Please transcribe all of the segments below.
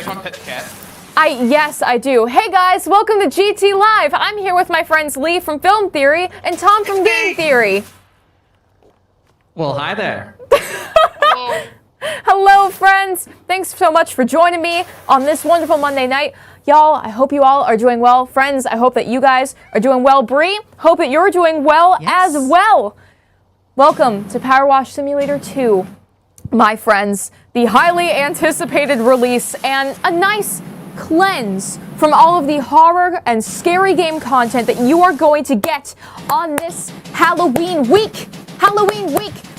want Pet the Cat? Yes, I do. Hey guys, welcome to GT Live. I'm here with my friends Lee from Film Theory and Tom from Game Theory. Well, hi there. Hello. Hello, friends. Thanks so much for joining me on this wonderful Monday night. Y'all, I hope you all are doing well. Friends, I hope that you guys are doing well. Bree, hope that you're doing well as well. Welcome to PowerWash Simulator 2, my friends. The highly anticipated release and a nice cleanse from all of the horror and scary game content that you are going to get on this Halloween week.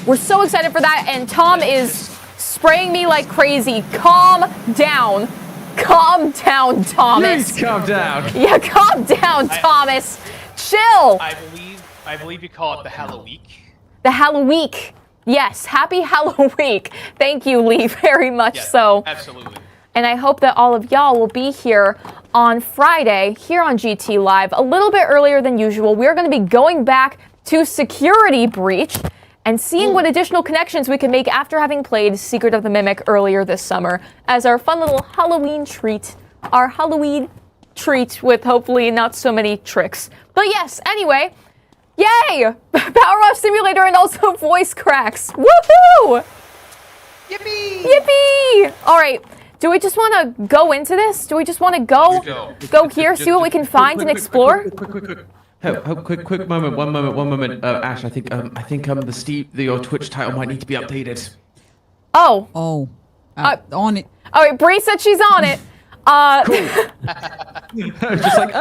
We're so excited for that, and Tom is spraying me like crazy. Calm down, Thomas. Please calm down. Yeah, calm down, Thomas. Chill. I believe you call it the Halloween. The Halloween. Yes, happy Halloween. Thank you, Lee, very much so. Absolutely. And I hope that all of y'all will be here on Friday, here on GT Live, a little bit earlier than usual. We're going to be going back to Security Breach and seeing what additional connections we can make after having played Secret of the Mimic earlier this summer as our fun little Halloween treat. Our Halloween treat with hopefully not so many tricks. But yes, anyway, yay! PowerWash Simulator and also voice cracks. Woohoo! Yippee! Yippee! All right. Do we just want to go into this? Do we just want to go here, see what we can find and explore? Quick moment. One moment. Ash, I think your Twitch title might need to be updated. Oh. On it. All right, Bree said she's on it. Cool. Just like,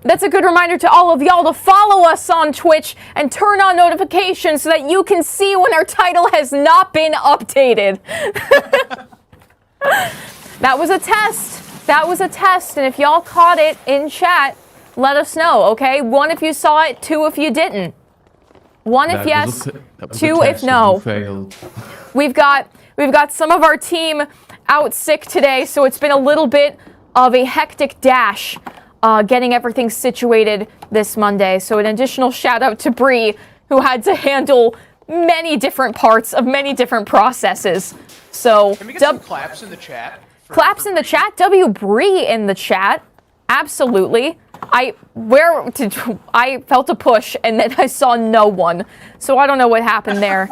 That's a good reminder to all of y'all to follow us on Twitch and turn on notifications so that you can see when our title has not been updated. That was a test. And if y'all caught it in chat, let us know, okay? 1 if you saw it, 2 if you didn't. 1 if yes, 2 if no. Failed. We've got some of our team out sick today, so it's been a little bit of a hectic dash getting everything situated this Monday. So an additional shout out to Bree, who had to handle many different parts of many different processes. So Can we get some claps in the chat? Claps in the chat. W Bree in the chat. Absolutely. I felt a push and then I saw no one. So I don't know what happened there.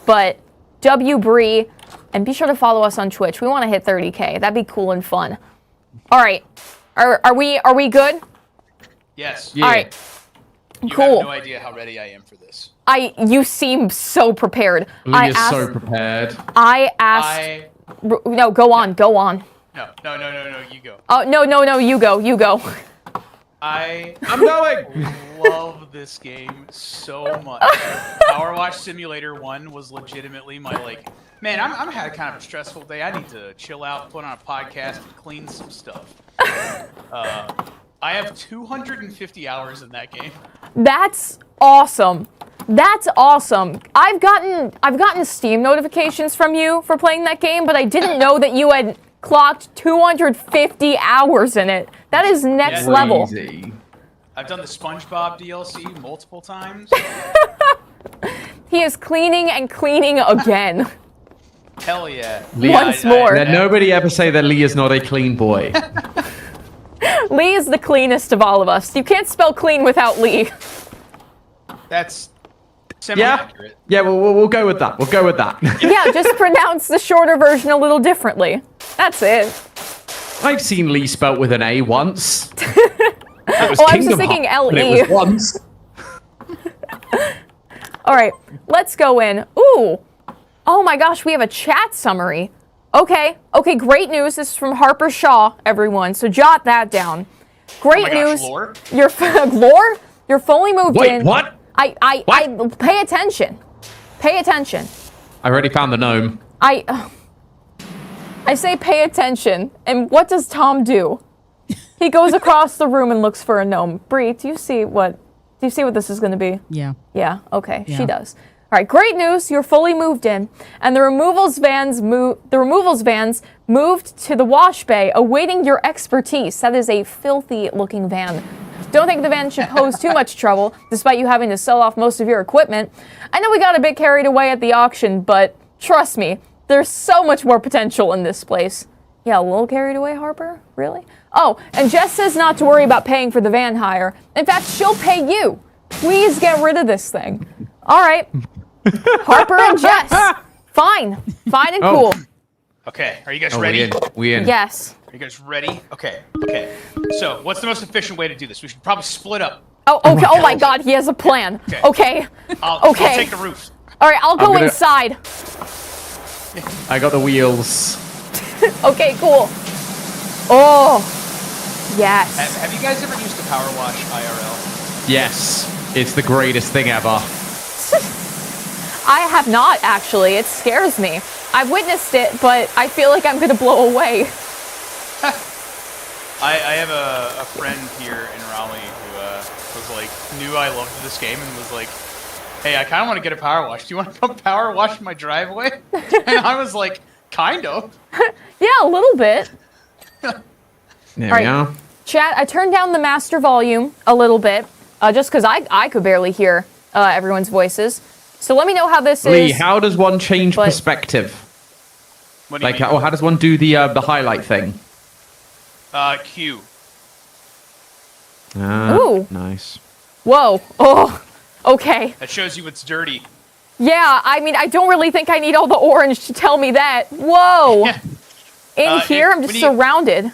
But W Bree, and be sure to follow us on Twitch. We want to hit 30K. That'd be cool and fun. All right. Are we good? Yes. Yeah. All right. You Cool. have no idea how ready I am for this. You seem so prepared. Lee is so prepared. I asked. No, go on. No, you go. Oh, no, you go. I'm going. love this game so much. PowerWash Simulator 1 was legitimately my, man, I'm had kind of a stressful day. I need to chill out, put on a podcast, and clean some stuff. I have 250 hours in that game. That's awesome. I've gotten Steam notifications from you for playing that game, but I didn't know that you had clocked 250 hours in it. That is next level. I've done the SpongeBob DLC multiple times. He is cleaning and cleaning again. Hell yeah. Once more. Let nobody ever say that Lee is not a clean boy. Lee is the cleanest of all of us. You can't spell clean without Lee. That's semi-accurate. Yeah, we'll go with that. Yeah, just pronounce the shorter version a little differently. That's it. I've seen Lee spelt with an A once. I was just thinking L-E. It was once. All right, let's go in. Ooh. Oh my gosh, we have a chat summary. Okay, great news. This is from Harper Shaw, everyone. So jot that down. Great news. Lore? Lore? You're fully moved in. Wait, what? I pay attention. Pay attention. I already found the gnome. I say pay attention, and what does Tom do? He goes across the room and looks for a gnome. Bree, do you see what this is going to be? Yeah. Yeah, okay, yeah. She does. All right, great news, you're fully moved in, and the removals vans moved to the wash bay, awaiting your expertise. That is a filthy looking van. Don't think the van should pose too much trouble, despite you having to sell off most of your equipment. I know we got a bit carried away at the auction, but trust me, There's so much more potential in this place. Yeah, a little carried away, Harper? Really? Oh, and Jess says not to worry about paying for the van hire. In fact, she'll pay you. Please get rid of this thing. All right. Harper and Jess. Fine and cool. Okay, are you guys ready? We in. Yes. Are you guys ready? Okay. So, what's the most efficient way to do this? We should probably split up. Oh, okay. Oh my God, he has a plan. Okay. I'll take the roof. All right, I'll go inside. I got the wheels. Okay, cool. Oh, yes. Have you guys ever used the PowerWash IRL? Yes, it's the greatest thing ever. I have not, actually. It scares me. I've witnessed it, but I feel like I'm going to blow away. I have a friend here in Raleigh who was like, knew I loved this game and was like, hey, I kind of want to get a power wash. Do you want to come power wash my driveway? And I was like, kind of. Yeah, a little bit. There we right. are. Chat, I turned down the master volume a little bit, just because I could barely hear everyone's voices. So let me know how this Lee, is. how does one change perspective? What do you Like, mean? or how does one do the highlight thing? Q. Ooh. Nice. Whoa. Oh, okay. That shows you it's dirty. Yeah, I mean, I don't really think I need all the orange to tell me that. Whoa. In here, I'm just surrounded.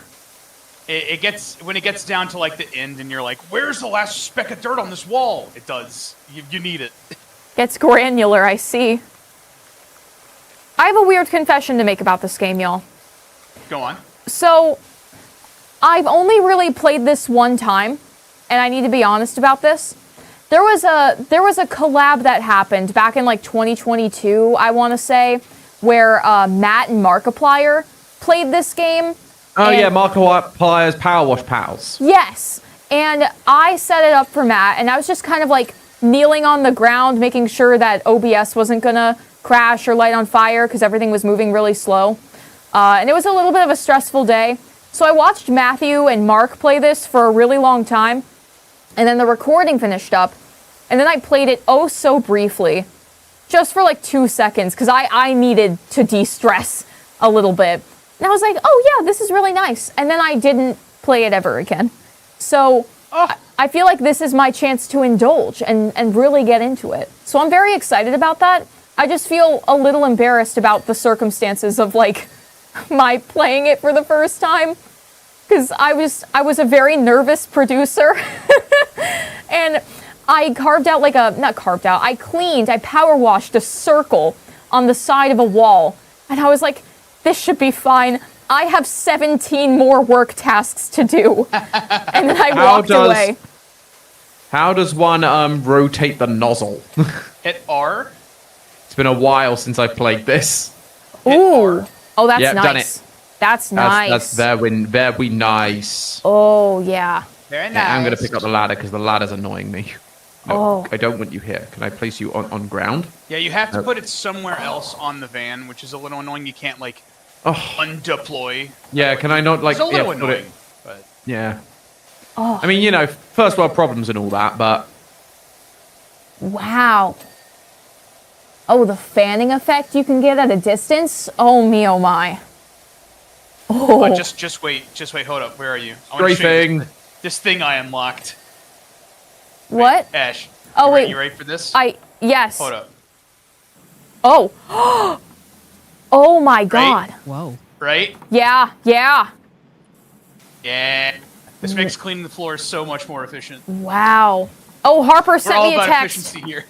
It gets when it gets down to like the end, and you're like, "Where's the last speck of dirt on this wall?" It does. You need it. Gets granular, I see. I have a weird confession to make about this game, y'all. Go on. So, I've only really played this one time, and I need to be honest about this. There was a collab that happened back in like 2022, I want to say, where Matt and Markiplier played this game. Oh yeah, Markiplier's PowerWash Pals. Yes, and I set it up for Matt, and I was just kind of like kneeling on the ground, making sure that OBS wasn't gonna crash or light on fire because everything was moving really slow. And it was a little bit of a stressful day. So I watched Matthew and Mark play this for a really long time, and then the recording finished up, and then I played it oh so briefly, just for like 2 seconds, because I needed to de-stress a little bit. And I was like, oh yeah, this is really nice. And then I didn't play it ever again. So I feel like this is my chance to indulge and really get into it. So I'm very excited about that. I just feel a little embarrassed about the circumstances of like my playing it for the first time. Because I was a very nervous producer. And I I power washed a circle on the side of a wall. And I was like, this should be fine. I have 17 more work tasks to do. And then I walked away. How does one rotate the nozzle? Hit R. It's been a while since I've played this. Ooh. Oh, that's Yep, nice. done it. That's nice. That's very nice. Oh, yeah. Very nice. Yeah, I'm going to pick up the ladder because the ladder's annoying me. No, Oh. I don't want you here. Can I place you on ground? Yeah, you have to put it somewhere else on the van, which is a little annoying. You can't like undeploy. Yeah, can I not like? It's a little put annoying, it? but Yeah. I mean, you know, first world problems and all that, but Wow. Oh, the fanning effect you can get at a distance? Oh, me, oh, my. Oh. just wait, hold up. Where are you? I wanna show you strafing. this thing I unlocked. What? Wait, Ash. Oh, you wait. Ready, you ready for this? Yes. Hold up. Oh. Oh, my God. Whoa. Right? Yeah. Yeah. This makes cleaning the floor so much more efficient. Wow. Oh, Harper We're sent all me a about text. efficiency here.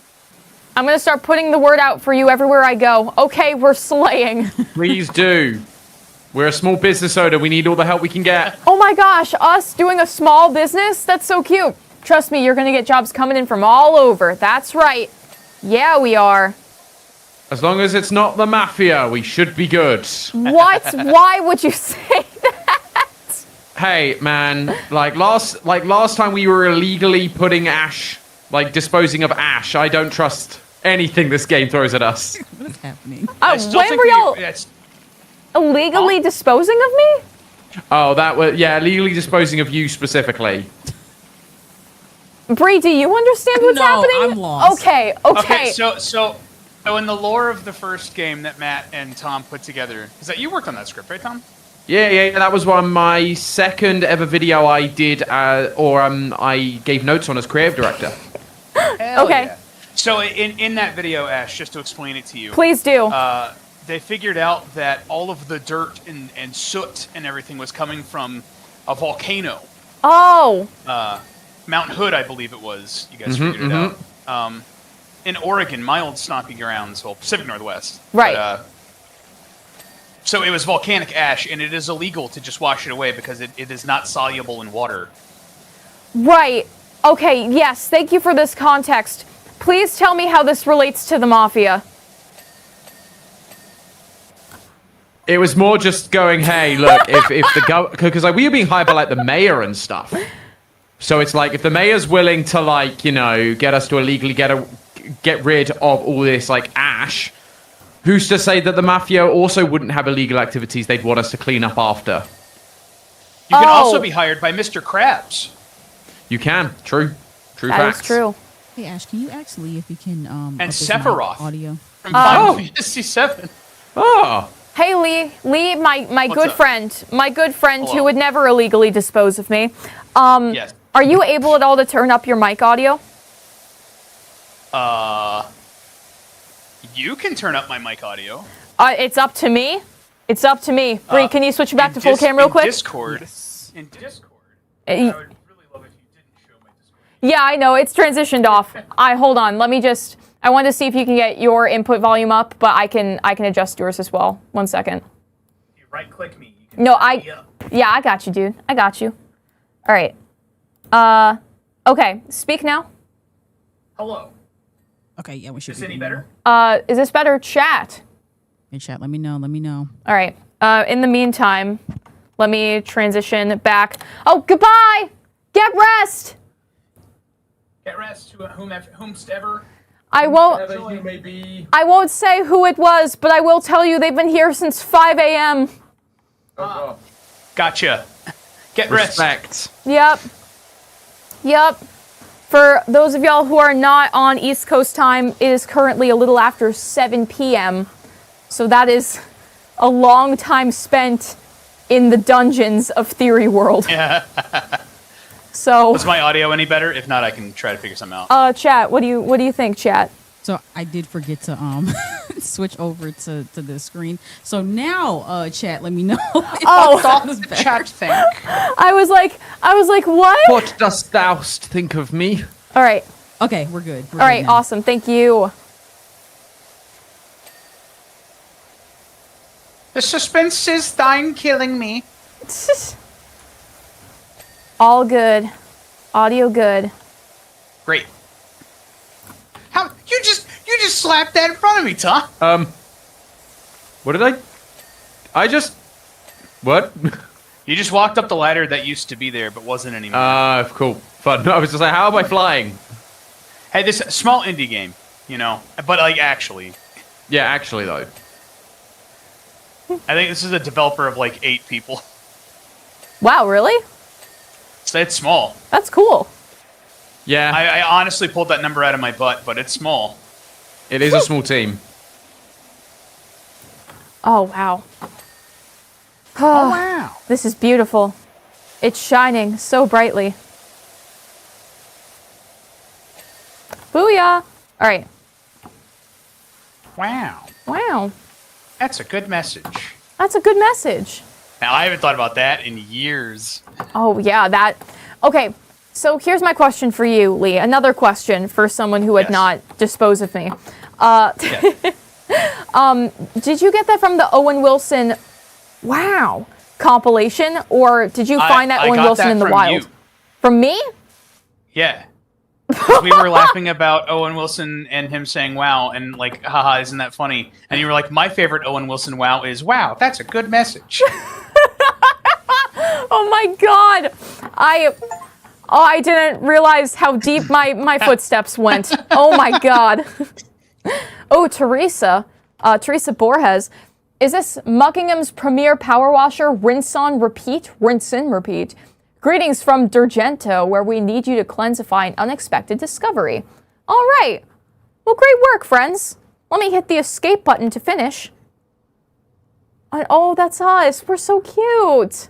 I'm going to start putting the word out for you everywhere I go. Okay, we're slaying. Please do. We're a small business owner. We need all the help we can get. Oh my gosh, us doing a small business? That's so cute. Trust me, you're going to get jobs coming in from all over. That's right. Yeah, we are. As long as it's not the mafia, we should be good. What? Why would you say that? Hey, man, like last time we were illegally putting ash, like disposing of ash. I don't trust anything this game throws at us. What is happening? I still When think were y'all it's- illegally disposing of me? Oh, that was, yeah, illegally disposing of you specifically. Bree, do you understand what's No, happening? I'm lost. Okay. Okay, so So in the lore of the first game that Matt and Tom put together, is that you worked on that script, right, Tom? Yeah. That was one of my second ever video I did, I gave notes on as creative director. Hell Okay. yeah. So in that video, Ash, just to explain it to you. Please do. They figured out that all of the dirt and soot and everything was coming from a volcano. Oh. Mount Hood, I believe it was. You guys figured it out. In Oregon, my old stomping grounds, well, Pacific Northwest. Right. But, so it was volcanic ash, and it is illegal to just wash it away because it is not soluble in water. Right. Okay, yes, thank you for this context. Please tell me how this relates to the Mafia. It was more just going, hey, look, if the because like we were being hired by like the mayor and stuff. So it's like if the mayor's willing to like, you know, get us to illegally get rid of all this like ash, who's to say that the Mafia also wouldn't have illegal activities they'd want us to clean up after? You can also be hired by Mr. Krabs. You can. True That facts. is true. Hey Ash, can you actually, if you can, And up his Sephiroth. audio? From Final Fantasy VII. Oh. Hey Lee, my good up? friend, Hello. who would never illegally dispose of me. Yes. Are you able at all to turn up your mic audio? You can turn up my mic audio. It's up to me. It's up to me. Bree, can you switch back to full cam real in quick? Discord. In Discord. Uh, I would really love if you didn't show my Discord. Yeah, I know, it's transitioned off. Hold on, let me just, I want to see if you can get your input volume up, but I can adjust yours as well. 1 second. If you right click me, you can No, turn me up. yeah, I got you, dude. I got you. All right. Okay, speak now. Hello. Okay, yeah, we should. Is this be any good better? Is this better? Chat. now. Hey chat, let me know. All right. In the meantime, let me transition back. Oh, goodbye! Get rest! Get rest to whomstever. I won't You may be. I won't say who it was, but I will tell you they've been here since 5 a.m. Gotcha. Get rest. Respect. Yep. For those of y'all who are not on East Coast time, it is currently a little after 7 p.m. So that is a long time spent in the dungeons of Theory World. Yeah. So, Was my audio any better? If not, I can try to figure something out. chat, what do you think, chat? So I did forget to switch over to this screen. So now, chat, let me know. If Oh. the sound is better. Chat think. I was like, what? What dost thou think of me? All right. Okay, we're good. All right, awesome. Thank you. The suspense is thine killing me. All good. Audio good. Great. How you just slapped that in front of me, Tom? What did I just... What? You just walked up the ladder that used to be there but wasn't anymore. Cool. Fun. I was just like, how am I flying? Hey, this small indie game, you know, but like actually, Yeah, actually, though. I think this is a developer of like 8 people. Wow, really? So it's small. That's cool. Yeah, I honestly pulled that number out of my butt, but it's small. it is a small team. Oh, wow. Oh wow. This is beautiful. It's shining so brightly. Booyah! All right. Wow. Wow. That's a good message. That's a good message. Now I haven't thought about that in years. Oh, yeah, that... Okay, so here's my question for you, Lee. Another question for someone who would Yes. not dispose of me. Yeah. Did you get that from the Owen Wilson, wow, compilation? Or did you find that I Owen got Wilson that in the from wild? you. From me? Yeah. 'Cause we were laughing about Owen Wilson and him saying wow and like, haha, isn't that funny? And you were like, my favorite Owen Wilson wow is wow, that's a good message. Oh my god! I didn't realize how deep my footsteps went. Oh my god. Oh, Teresa Borges. Is this Muckingham's premier power washer? Rinse on repeat? Rinse in repeat. Greetings from Durgento, where we need you to cleansify an unexpected discovery. All right. Well, great work, friends. Let me hit the escape button to finish. And, oh, that's us. We're so cute.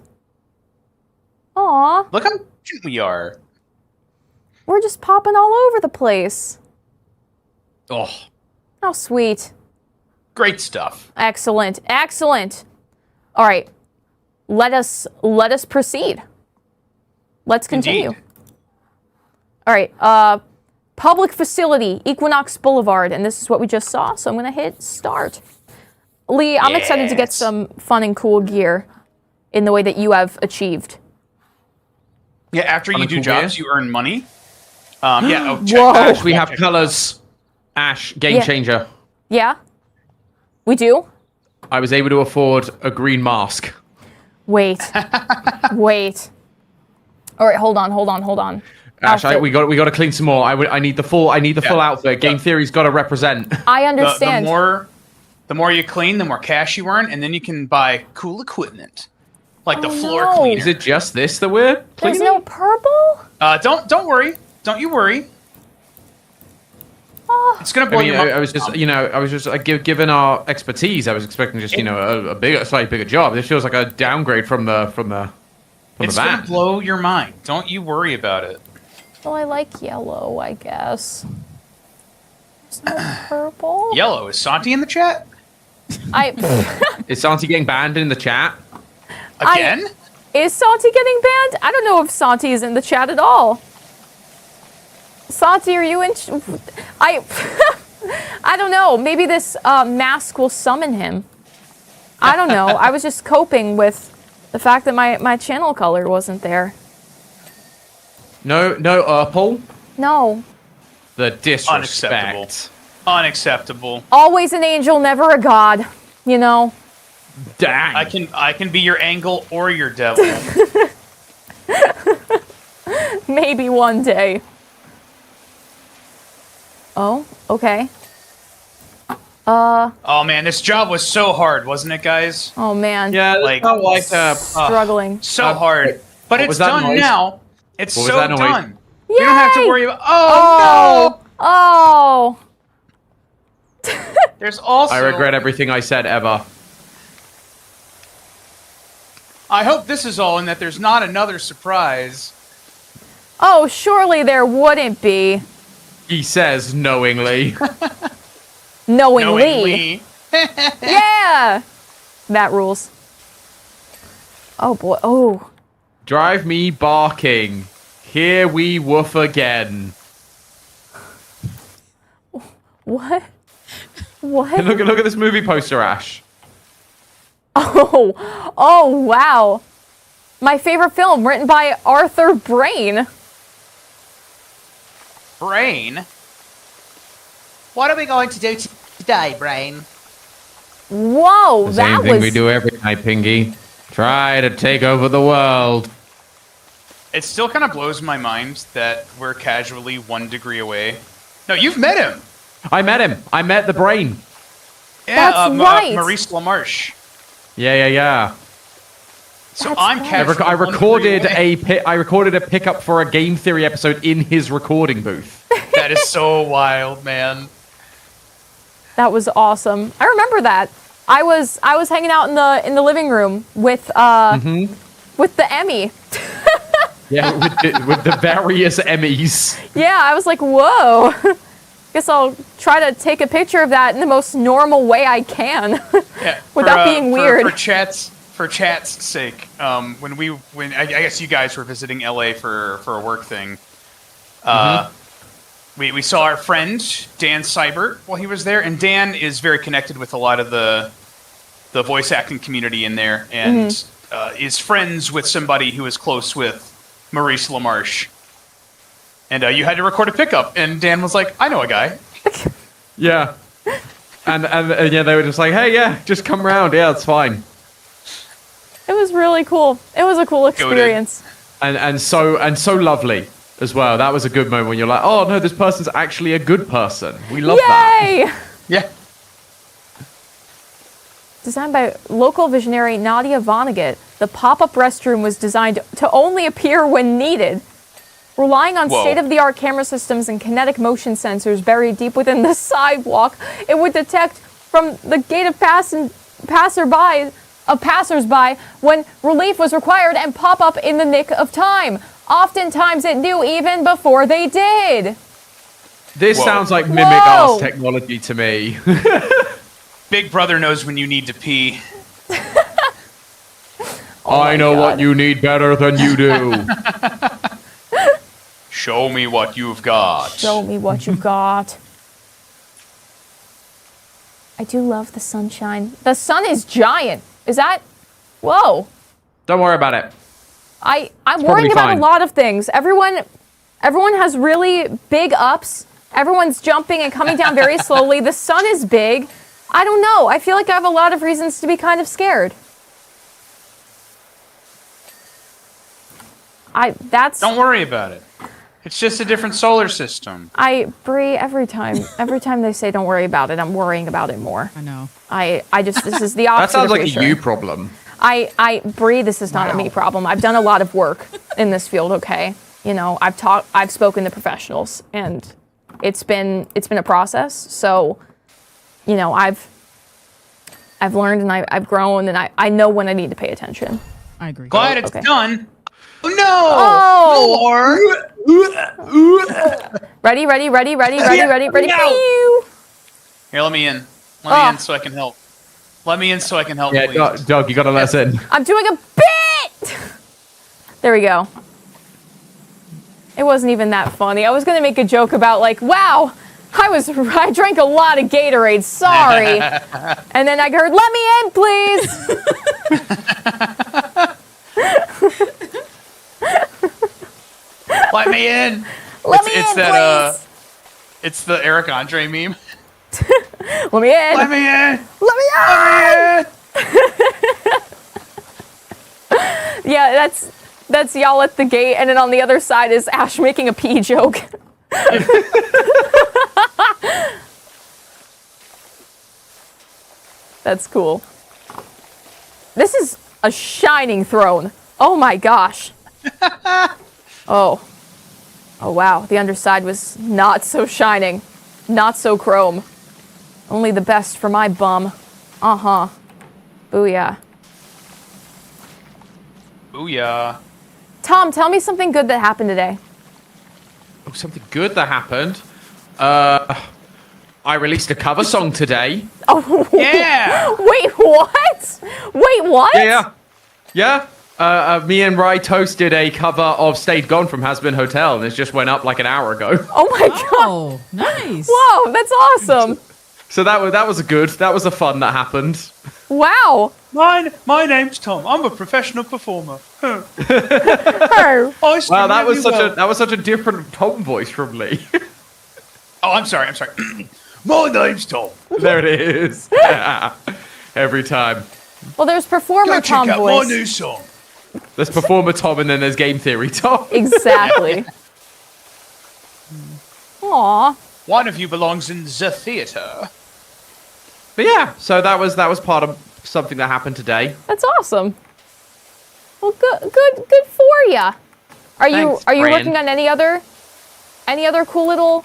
Aw. Look how cute we are. We're just popping all over the place. Oh, How sweet. great stuff. Excellent. Excellent. All right. Let us proceed. Let's continue. Indeed. All right. Public facility, Equinox Boulevard, and this is what we just saw. So I'm gonna hit start. Lee, I'm excited to get Yes. some fun and cool gear in the way that you have achieved. Yeah, after you Fun do and cool jobs, gear? you earn money. Yeah. Oh, check. Whoa. Ash, we check, have check. colors. Ash, game Yeah. changer. Yeah, we do. I was able to afford a green mask. Wait, wait. All right, hold on. Ash, Outfit. we got to clean some more. I need the full outfit. Game Yeah. theory's got to represent. I The understand. the more you clean, the more cash you earn, and then you can buy cool equipment, like the Oh, floor no. cleaner. Is it just this that we're There's cleaning? no purple. Don't worry. Don't you worry. Oh, It's gonna I blow mean, your mind. I was just, given our expertise, I was expecting just, a slightly bigger job. This feels like a downgrade from the It's van. gonna blow your mind. Don't you worry about it. well, I like yellow, I guess. There's no purple. Yellow, is Santi in the chat Is Santi getting banned in the chat? again? Is Santi getting banned? I don't know if Santi is in the chat at all. Santi, are you in? I don't know. Maybe this mask will summon him. I don't know. I was just coping with the fact that my channel color wasn't there. No, Urple. No. The disrespect. Unacceptable. Unacceptable. Always an angel, never a god. You know. Dang. I can be your angel or your devil. Maybe one day. Oh, okay. Oh man, this job was so hard, wasn't it, guys? Oh man. Yeah, Like- like, not like Struggling. So hard. But what was it's that done noise? now. It's What was so that noise? done. We don't have to Yay! worry about. Oh, Oh. no! There's also. I regret everything I said ever. I hope this is all, and that there's not another surprise. Oh, surely there wouldn't be. He says knowingly. Knowingly. Yeah. That rules. Oh boy. Oh. Drive me barking. Here we woof again. What? What? Look at this movie poster, Ash. Oh. Oh, wow. My favorite film, written by Arthur Brain. Brain? What are we going to do today, Brain? Whoa, The that same thing was. we do every night, Pingy. Try to take over the world. It still kind of blows my mind that we're casually 1 degree away. No, you've met him. I met him. I met the brain. Yeah, That's right. Maurice LaMarche. Yeah. So That's I'm right. casually I 1 recorded degree away. I recorded a pickup for a game theory episode in his recording booth. That is so wild, man. That was awesome. I remember that. I was hanging out in the living room with the Emmy. Yeah, with the various Emmys. Yeah, I was like, whoa. Guess I'll try to take a picture of that in the most normal way I can. Yeah, Without being weird. For chat's sake, when I guess you guys were visiting LA for a work thing, we saw our friend Dan Seibert while he was there, and Dan is very connected with a lot of the voice acting community in there, and is friends with somebody who is close with Maurice LaMarche. And you had to record a pickup, and Dan was like, "I know a guy." Yeah. And yeah, they were just like, hey, yeah, just come round. Yeah, it's fine. It was really cool. It was a cool experience. And so lovely as well. That was a good moment when you're like, oh no, this person's actually a good person. We love that. Yay! Yeah. Designed by local visionary Nadia Vonnegut, the pop-up restroom was designed to only appear when needed. Relying on Whoa. state-of-the-art camera systems and kinetic motion sensors buried deep within the sidewalk, it would detect from the gate of passersby when relief was required and pop up in the nick of time. Oftentimes it knew even before they did. This Whoa. sounds like mimic Whoa. ass technology to me. Big Brother knows when you need to pee. I know God. what you need better than you do. Show me what you've got. Show me what you got. I do love the sunshine. The sun is giant. Is that? Whoa. Don't worry about it. I'm probably worrying about fine. a lot of things. Everyone has really big ups. Everyone's jumping and coming down very slowly. The sun is big. I don't know. I feel like I have a lot of reasons to be kind of scared. Don't worry about it. It's just a different solar system. Bree, every time they say don't worry about it, I'm worrying about it more. I know. This is the That opposite sounds of like a reassuring. you problem. Bree, this is not a me problem. I've done a lot of work in this field, okay? You know, I've spoken to professionals, and it's been a process. So, you know, I've learned and I've grown, and I know when I need to pay attention. I agree. Glad it's okay. done. Oh, no! Oh! More! Ready? Pew! Here, let me in. Let me in so I can help. Let me in so I can help, Yeah, please. Doug, you gotta let us in. I'm doing a bit! There we go. It wasn't even that funny. I was gonna make a joke about like, wow, I drank a lot of Gatorade, sorry. And then I heard, let me in, please. Let me in! Let me in, please. It's the Eric Andre meme. Let me in. Let me in! Let me in. Let me in! Yeah, that's y'all at the gate, and then on the other side is Ash making a pee joke. That's cool. This is a shining throne. Oh my gosh. Oh. Oh wow, the underside was not so shining. Not so chrome. Only the best for my bum. Uh-huh. Booyah. Booyah. Tom, tell me something good that happened today. Oh, something good that happened. I released a cover song today. Oh, Yeah! wait, what? Wait, what? Yeah. Me and Rai toasted a cover of Stayed Gone from Has Been Hotel, and it just went up like an hour ago. Oh my god. Oh, nice. Whoa, that's awesome. So that was a fun that happened. Wow. My name's Tom. I'm a professional performer. Her. I sing Wow, that was really well. that was such a different tone voice from Lee. Oh, I'm sorry. My name's Tom. There it is. Every time. Well, there's performer Go Tom check out voice. my new song. There's performer Tom and then there's game theory Tom. Exactly. Aw. One of you belongs in the theater. But yeah, so that was part of something that happened today. That's awesome. Well, good for ya. Are you Thanks, Fran. working on any other cool little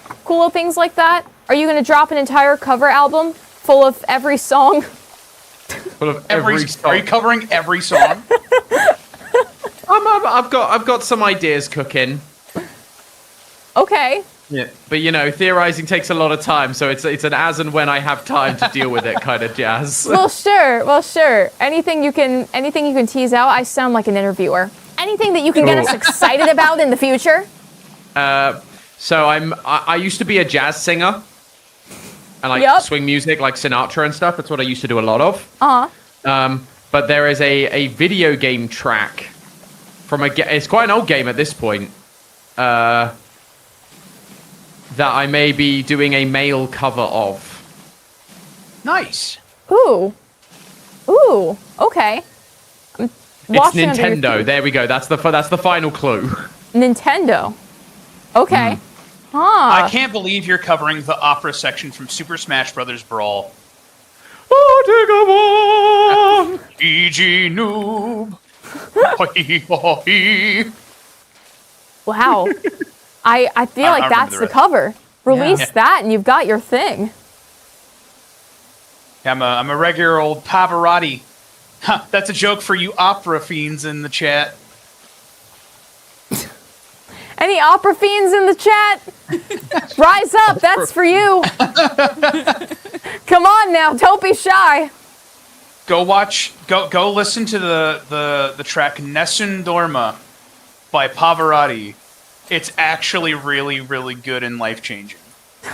things like that? Are you gonna drop an entire cover album full of every song? Full of every song. Are you covering every song? I've got some ideas cooking. Okay. Yeah. But you know, theorizing takes a lot of time, so it's an as and when I have time to deal with it kind of jazz. Well, sure. Anything you can tease out. I sound like an interviewer. Anything that you can get us excited about in the future? So I used to be a jazz singer. And like Yep. swing music, like Sinatra and stuff. That's what I used to do a lot of. Uh-huh. But there is a video game track from it's quite an old game at this point. That I may be doing a male cover of. Nice. Ooh. Okay. I'm It's watching under your Nintendo. feet. There we go. That's the final clue. Nintendo. Okay. Huh. I can't believe you're covering the opera section from Super Smash Bros. Brawl. Oh, take a walk. GG noob. Hoi, hoi. Wow. I feel like I remember that's the the rest. cover. Release Yeah. that and you've got your thing. Yeah, I'm a regular old Pavarotti. Huh, that's a joke for you opera fiends in the chat. Any opera fiends in the chat? Rise up, that's for you. Come on now, don't be shy. Go listen to the track Nessun Dorma by Pavarotti. It's actually really, really good and life-changing.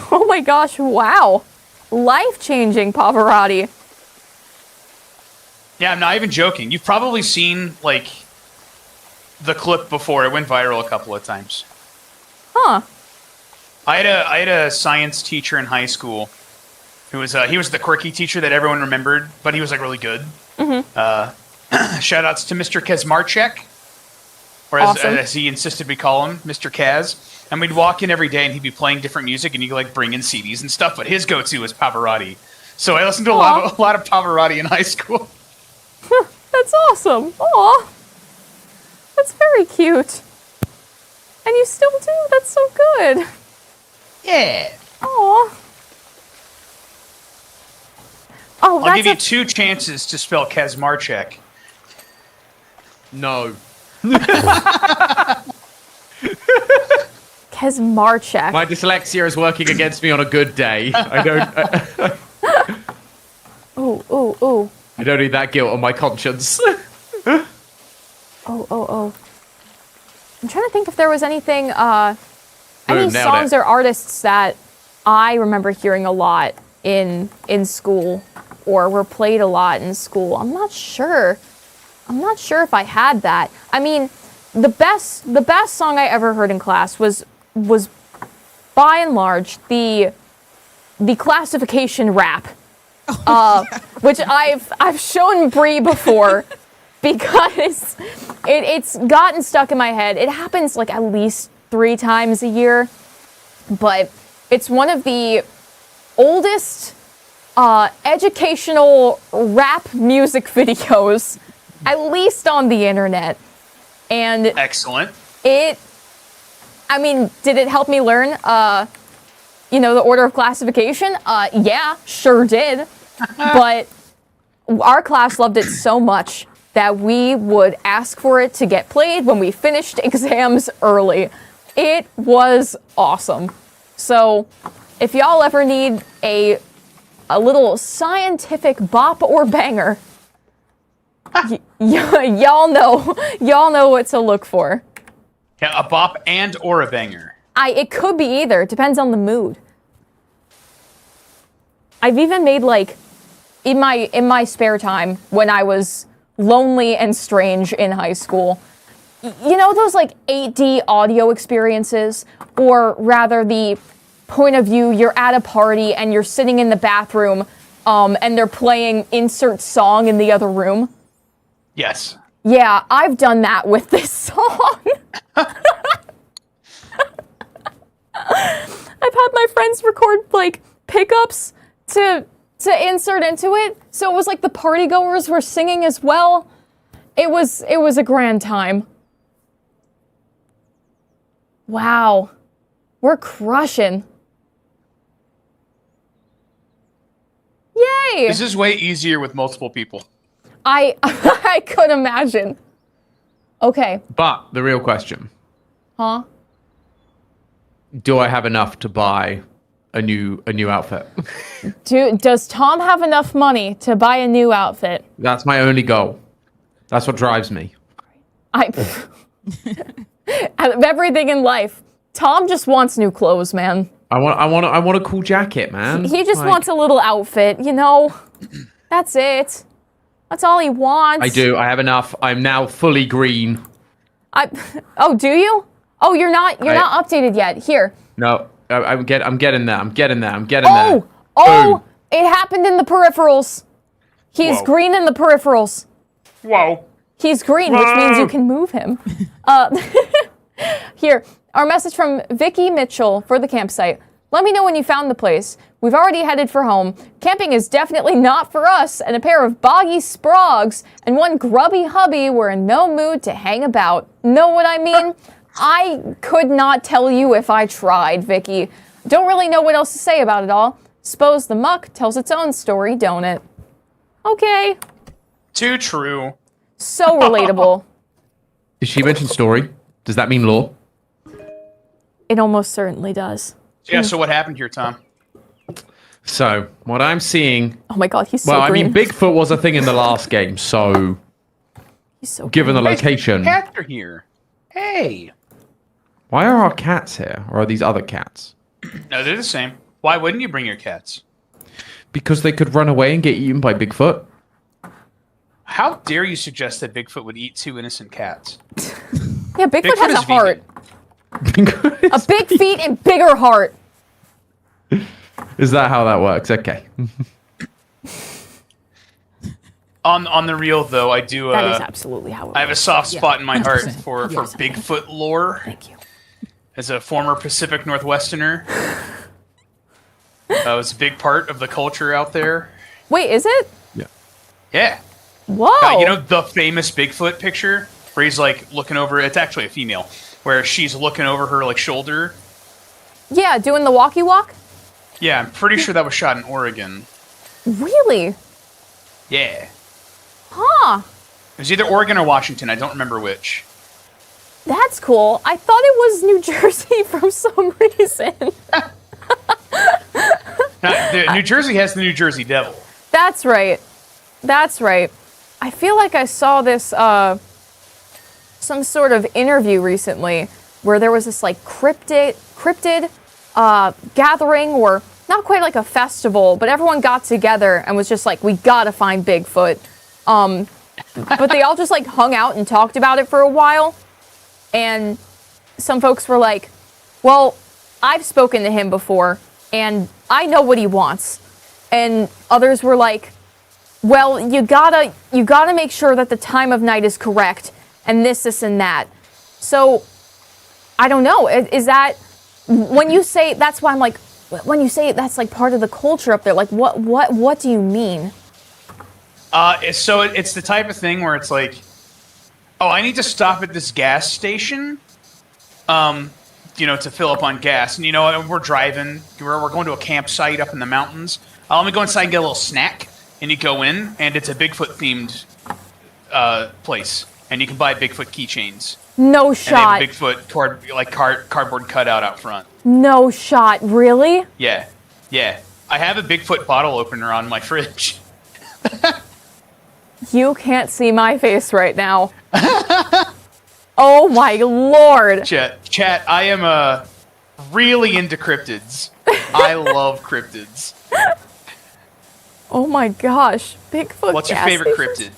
Oh my gosh, wow. Life-changing Pavarotti. Yeah, I'm not even joking. You've probably seen, like, the clip before. It went viral a couple of times. Huh. I had a science teacher in high school who was he was the quirky teacher that everyone remembered, but he was like really good. Shout outs to Mr. Kazmarchek, or Awesome. as he insisted we call him, Mr. Kaz. And we'd walk in every day and he'd be playing different music and he'd like bring in CDs and stuff, but his go-to was Pavarotti. So I listened to a lot of Pavarotti in high school. That's awesome. Aw. That's very cute. And you still do? That's so good. Yeah. Aw. Oh, I'll that's give you 2 chances to spell Kazmarchek. No. Kazmarchek. My dyslexia is working against me on a good day. I Ooh. don't need that guilt on my conscience. Oh. I'm trying to think if there was anything, any nailed songs it. or artists that I remember hearing a lot in school or were played a lot in school. I'm not sure if I had that. I mean, the best song I ever heard in class was by and large the classification rap, which I've shown Bree before because it's gotten stuck in my head. It happens like at least 3 times a year, but it's one of the oldest educational rap music videos, at least on the internet. And Excellent. did it help me learn, the order of classification? Yeah, sure did. But our class loved it so much that we would ask for it to get played when we finished exams early. It was awesome. So if y'all ever need a little scientific bop or banger, y'all know what to look for. Yeah, a bop and or a banger. It could be either. It depends on the mood. I've even made like in my spare time when I was lonely and strange in high school. You know those like 8D audio experiences, or rather the point of view you're at a party and you're sitting in the bathroom and they're playing insert song in the other room? Yes. Yeah, I've done that with this song. I've had my friends record like pickups to insert into it, so it was like the partygoers were singing as well. It was a grand time. Wow, we're crushing. Yay! This is way easier with multiple people. I could imagine. Okay. But the real question, Huh? do I have enough to buy a new outfit? Does Tom have enough money to buy a new outfit? That's my only goal. That's what drives me. Out of everything in life, Tom just wants new clothes, man. I want a cool jacket, man. He just Like, wants a little outfit, you know? That's it. That's all he wants. I do. I have enough. I'm now fully green. Oh, do you? Oh, you're not updated yet. Here. No, I'm getting there. I'm getting there. Oh, Boom. it happened in the peripherals. He's Whoa. green in the peripherals. Whoa. He's green, which means you can move him. Here, our message from Vicky Mitchell for the campsite. Let me know when you found the place. We've already headed for home. Camping is definitely not for us, and a pair of boggy sprogs and one grubby hubby were in no mood to hang about. Know what I mean? I could not tell you if I tried, Vicky. Don't really know what else to say about it all. Suppose the muck tells its own story, don't it? Okay. Too true. So relatable. Did she mention story? Does that mean law? It almost certainly does. Yeah, so what happened here, Tom? So, what I'm seeing... Oh my god, he's so Well, I green. mean, Bigfoot was a thing in the last game, so... He's so Given the green. location... Cats are here. Hey. Why are our cats here? Or are these other cats? No, they're the same. Why wouldn't you bring your cats? Because they could run away and get eaten by Bigfoot. How dare you suggest that Bigfoot would eat 2 innocent cats? Yeah, Bigfoot has is a heart. vegan. A big feet and bigger heart. Is that how that works? Okay. On the real, though, I do... That is absolutely how it I have a works. soft spot in my heart 100%. for Yes. Bigfoot lore. Thank you. As a former Pacific Northwesterner, it was a big part of the culture out there. Wait, is it? Yeah. Yeah. Whoa. You know the famous Bigfoot picture where he's like looking over, it's actually a female, where she's looking over her like shoulder. Yeah, doing the walkie walk? Yeah, I'm pretty sure that was shot in Oregon. Really? Yeah. Huh. It was either Oregon or Washington, I don't remember which. That's cool. I thought it was New Jersey for some reason. Now, New Jersey has the New Jersey Devil. That's right. That's right. I feel like I saw this, some sort of interview recently where there was this, like, cryptid gathering, or not quite like a festival, but everyone got together and was just like, we gotta find Bigfoot. But they all just, like, hung out and talked about it for a while. And some folks were like, well, I've spoken to him before, and I know what he wants. And others were like, well, you gotta make sure that the time of night is correct, and this, and that. So, I don't know. Is that, when you say, that's why I'm like, when you say that's like part of the culture up there, like what do you mean? So it's the type of thing where it's like, oh, I need to stop at this gas station, to fill up on gas. And, we're driving. We're going to a campsite up in the mountains. Let me go inside and get a little snack. And you go in, and it's a Bigfoot-themed place. And you can buy Bigfoot keychains. No And shot. they have a Bigfoot cardboard cutout out front. No shot. Really? Yeah. Yeah. I have a Bigfoot bottle opener on my fridge. You can't see my face right now. Oh my lord. Chat, I am really into cryptids. I love cryptids. Oh my gosh. Bigfoot What's your gas favorite stations? cryptid?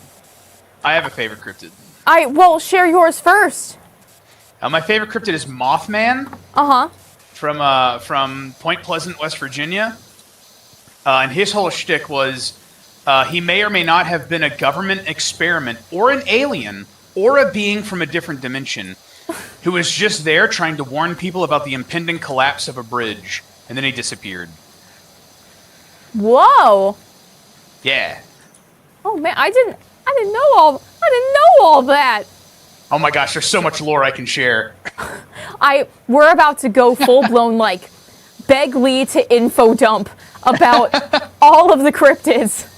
I have a favorite cryptid. Well, share yours first. My favorite cryptid is Mothman Uh-huh. from Point Pleasant, West Virginia. And his whole shtick was he may or may not have been a government experiment or an alien or a being from a different dimension who was just there trying to warn people about the impending collapse of a bridge. And then he disappeared. Whoa. Yeah. Oh man, I didn't know all that. Oh my gosh, there's so much lore I can share. We're about to go full blown like beg Lee to info dump about all of the cryptids.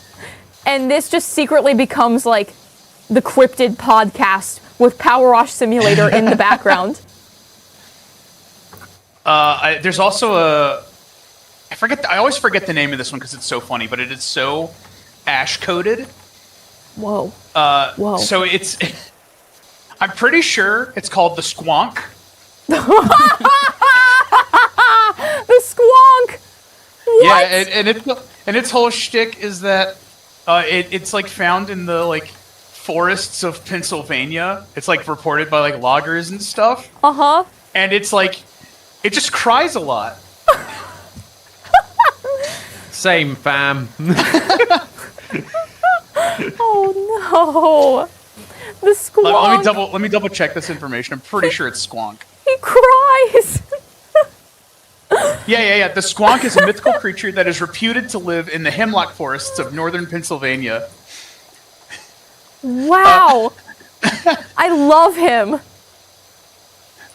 And this just secretly becomes like the cryptid podcast with PowerWash Simulator in the background. There's also I always forget the name of this one because it's so funny, but it is so ash-coated. Whoa. Whoa. So it's... I'm pretty sure it's called the Squonk. The squonk. What? Yeah, and its whole shtick is that it's like found in the like forests of Pennsylvania. It's like reported by like loggers and stuff. Uh-huh. And it's like it just cries a lot. Same, fam. Oh no. The squonk. Let me double check this information. I'm pretty sure it's Squonk. He cries. Yeah. The Squonk is a mythical creature that is reputed to live in the hemlock forests of northern Pennsylvania. Wow. I love him.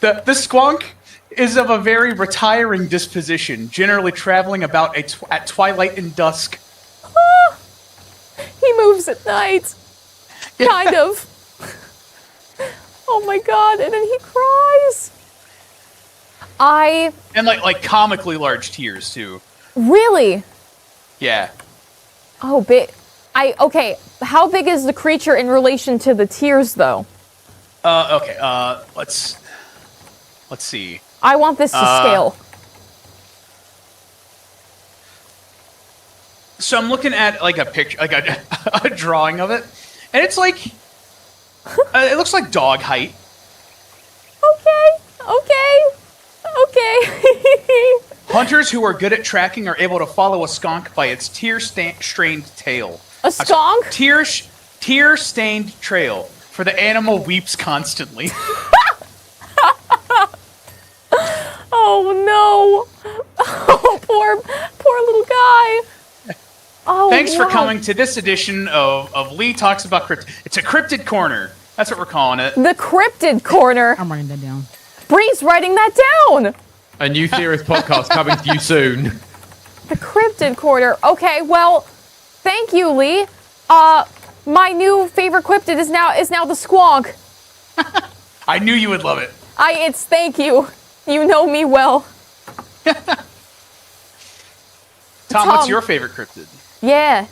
The squonk is of a very retiring disposition, generally traveling about at twilight and dusk. He moves at night. Kind of. Oh my god, and then he cries. And like comically large tears too. Really? Yeah. Oh, big. Okay, how big is the creature in relation to the tears, though? Okay, let's see. I want this to scale. So I'm looking at like a picture, like a drawing of it, and it's like, it looks like dog height. Okay. Hunters who are good at tracking are able to follow a skunk by its tear-stained tail. A skunk? Tear-stained trail, for the animal weeps constantly. Oh no! Oh, poor little guy. Oh, Thanks for wow. coming to this edition of Lee Talks About Cryptid. It's a cryptid corner. That's what we're calling it. The cryptid corner. I'm writing that down. Bree's writing that down. A new theorist podcast coming to you soon. The cryptid corner. Okay, well, thank you, Lee. My new favorite cryptid is now the squonk. I knew you would love it. It's thank you. You know me well. Tom, what's your favorite cryptid? Yeah.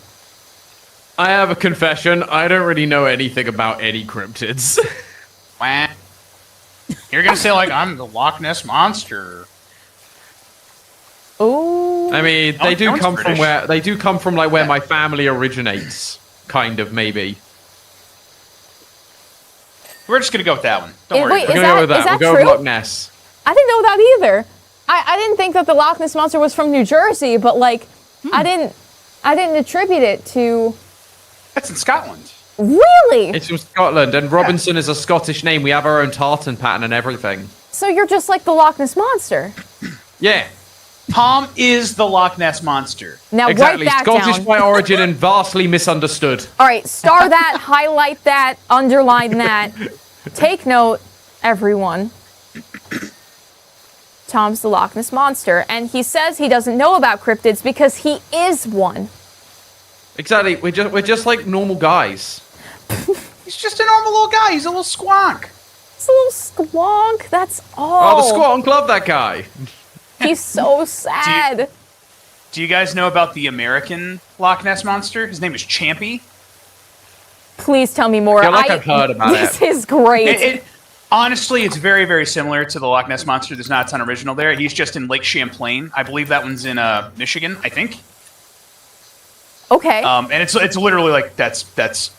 I have a confession. I don't really know anything about any cryptids. Wah. You're gonna say like I'm the Loch Ness monster. Ooh. I mean, they do No one's come from British. like where my family originates, kind of maybe. We're just gonna go with that one. Don't worry. Wait, about We're it. gonna go with is that. that We'll go with true? Loch Ness. I didn't know that either. I didn't think that the Loch Ness monster was from New Jersey, but like I didn't attribute it to. That's in Scotland. Really? It's from Scotland, and Robinson is a Scottish name. We have our own tartan pattern and everything. So you're just like the Loch Ness monster. Yeah, Tom is the Loch Ness monster. Now exactly. write that Scottish down. by origin and vastly misunderstood. All right, star that, highlight that, underline that. Take note, everyone. Tom's the Loch Ness monster, and he says he doesn't know about cryptids because he is one. Exactly. We're just like normal guys. He's just a normal little guy. He's a little squonk. It's a little squonk. That's all. Oh, the squonk love that guy. He's so sad. Do you guys know about the American Loch Ness monster? His name is Champy. Please tell me more. I feel like I've heard about This it. is great. Honestly, it's very, very similar to the Loch Ness monster. There's not a ton original there. He's just in Lake Champlain. I believe that one's in Michigan. I think. Okay. And it's literally like that's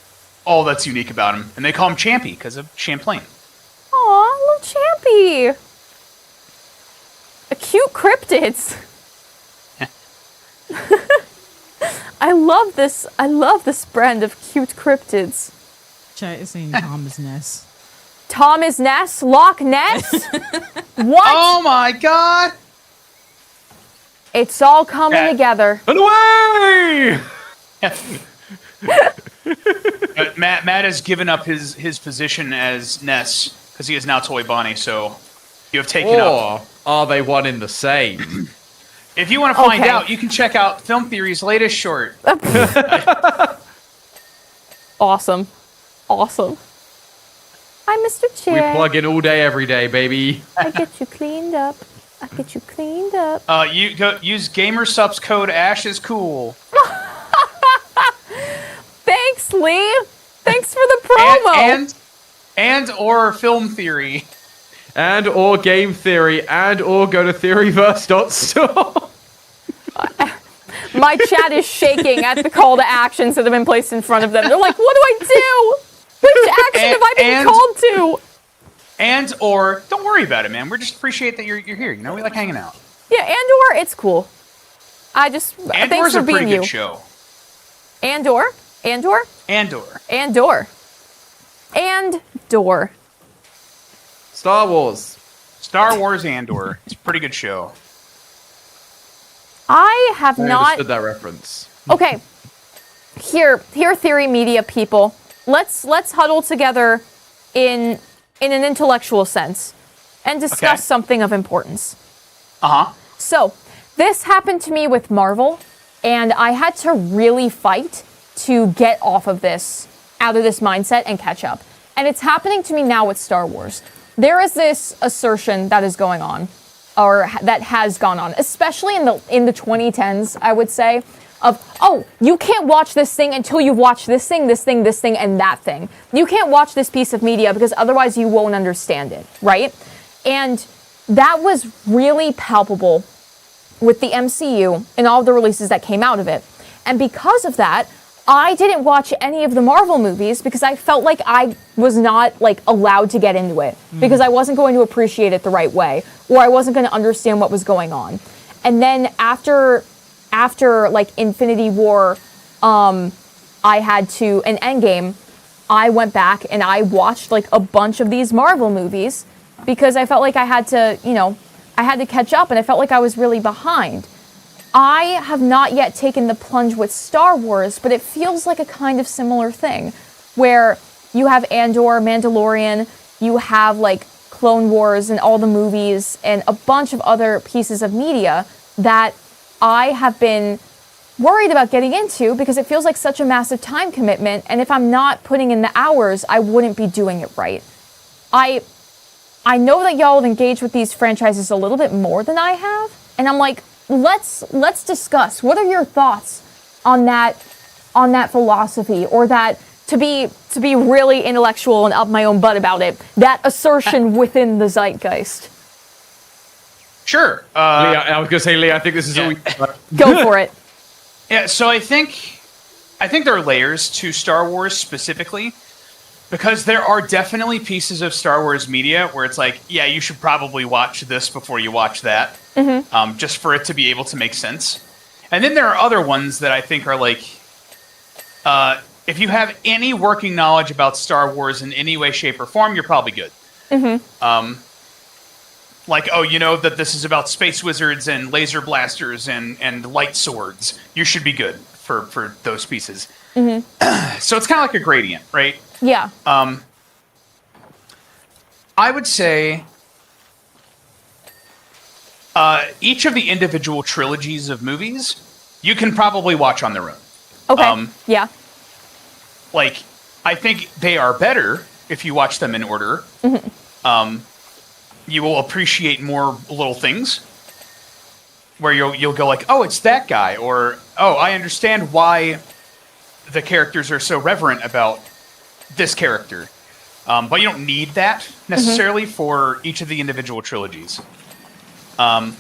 all that's unique about him, and they call him Champy because of Champlain. Aw, little Champy. A cute cryptids. I love this. I love this brand of cute cryptids. Chat is saying Thomas Ness. Thomas Ness, Loch Ness. What? Oh my god! It's all coming That- together. And away! Matt has given up his position as Ness because he is now Toy Bonnie. So you have taken up. Or are they one in the same? If you want to find Okay. out, you can check out Film Theory's latest short. Awesome. Awesome. Hi, Mr. We Chair. plug in all day, every day, baby. I get you cleaned up. I get you cleaned up. You use GamerSup's code Ash is cool. Thanks, Lee. Thanks for the promo. And or Film Theory. And or game theory, and or go to theoryverse.store. My chat is shaking at the call to actions that have been placed in front of them. They're like, what do I do? Which action have I been called to? And or don't worry about it, man. We just appreciate that you're here. You know, we like hanging out. Yeah, and/or it's cool. I just And thanks or's for a pretty being you. good show. And/or, and/or, And/or. and/or, and/or. Star Wars. Star Wars Andor. It's a pretty good show. I have I not. understood that reference. Okay, here, theory media people. Let's huddle together in an intellectual sense, and discuss something of importance. Uh-huh. So, this happened to me with Marvel, and I had to really fight to get off of this, out of this mindset and catch up. And it's happening to me now with Star Wars. There is this assertion that is going on, or that has gone on, especially in the 2010s, I would say, of, oh, you can't watch this thing until you've watched this thing, and that thing. You can't watch this piece of media because otherwise you won't understand it, right? And that was really palpable with the MCU and all the releases that came out of it. And because of that, I didn't watch any of the Marvel movies because I felt like I was not like allowed to get into it because I wasn't going to appreciate it the right way, or I wasn't going to understand what was going on. And then after like Infinity War, and Endgame, I went back and I watched like a bunch of these Marvel movies because I felt like I had to catch up, and I felt like I was really behind. I have not yet taken the plunge with Star Wars, but it feels like a kind of similar thing where you have Andor, Mandalorian, you have like Clone Wars and all the movies and a bunch of other pieces of media that I have been worried about getting into because it feels like such a massive time commitment, and if I'm not putting in the hours, I wouldn't be doing it right. I know that y'all have engaged with these franchises a little bit more than I have, and I'm like, let's discuss. What are your thoughts on that philosophy, or that, to be really intellectual and up my own butt about it, that assertion within the zeitgeist? Sure. Lee, I was gonna say, Lee, I think this is all we Go for it. Yeah, so I think there are layers to Star Wars specifically, because there are definitely pieces of Star Wars media where it's like, yeah, you should probably watch this before you watch that, just for it to be able to make sense. And then there are other ones that I think are like, if you have any working knowledge about Star Wars in any way, shape, or form, you're probably good. Like, oh, you know that this is about space wizards and laser blasters and light swords. You should be good for those pieces. So it's kind of like a gradient, right? Yeah. I would say each of the individual trilogies of movies you can probably watch on their own. Okay. Yeah. Like, I think they are better if you watch them in order. You will appreciate more little things where you'll go like, oh, it's that guy, or oh, I understand why the characters are so reverent about this character. But you don't need that necessarily for each of the individual trilogies. But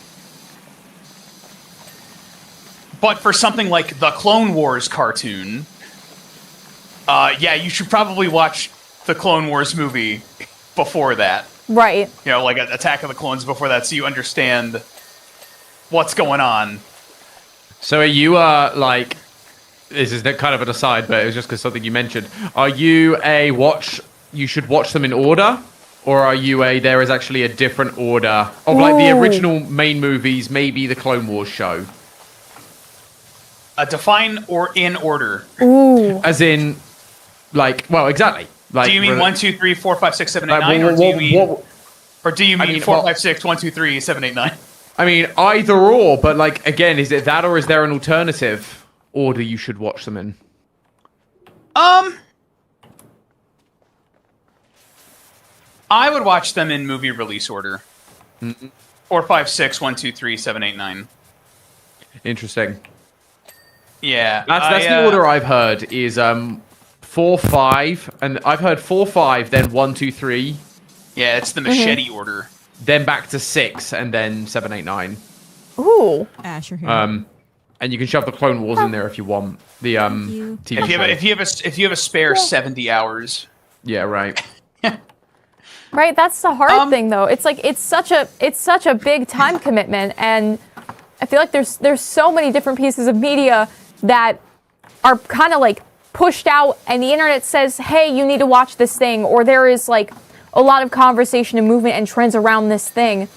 for something like the Clone Wars cartoon, yeah, you should probably watch the Clone Wars movie before that. Right. You know, like Attack of the Clones before that, so you understand what's going on. So are you, like, this is kind of an aside, but it was just because something you mentioned. Are you you should watch them in order? Or are you there is actually a different order of, like, the original main movies, maybe the Clone Wars show? Define or in order. Ooh. As in, like, well, exactly. Like, do you mean 1, 2, 3, 4, 5, 6, 7, 8, 9, or do you mean 4, 5, 6, 1, 2, 3, 7, 8, 9? I mean, either or, but, like, again, is it that, or is there an alternative order you should watch them in? I would watch them in movie release order. 4, 5, 6, 1, 2, 3, 7, 8, 9. Interesting. Yeah. That's the order I've heard is 4, 5, and I've heard 4, 5, then 1, 2, 3. Yeah, it's the machete order. Then back to 6, and then 7, 8, 9. Ooh. Ash, your hair. And you can shove the Clone Wars in there if you want. The TV show. If you have a spare 70 hours. Yeah, right. Right, that's the hard thing though. It's like it's such a big time commitment, and I feel like there's so many different pieces of media that are kind of like pushed out, and the internet says, "Hey, you need to watch this thing," or there is like a lot of conversation and movement and trends around this thing.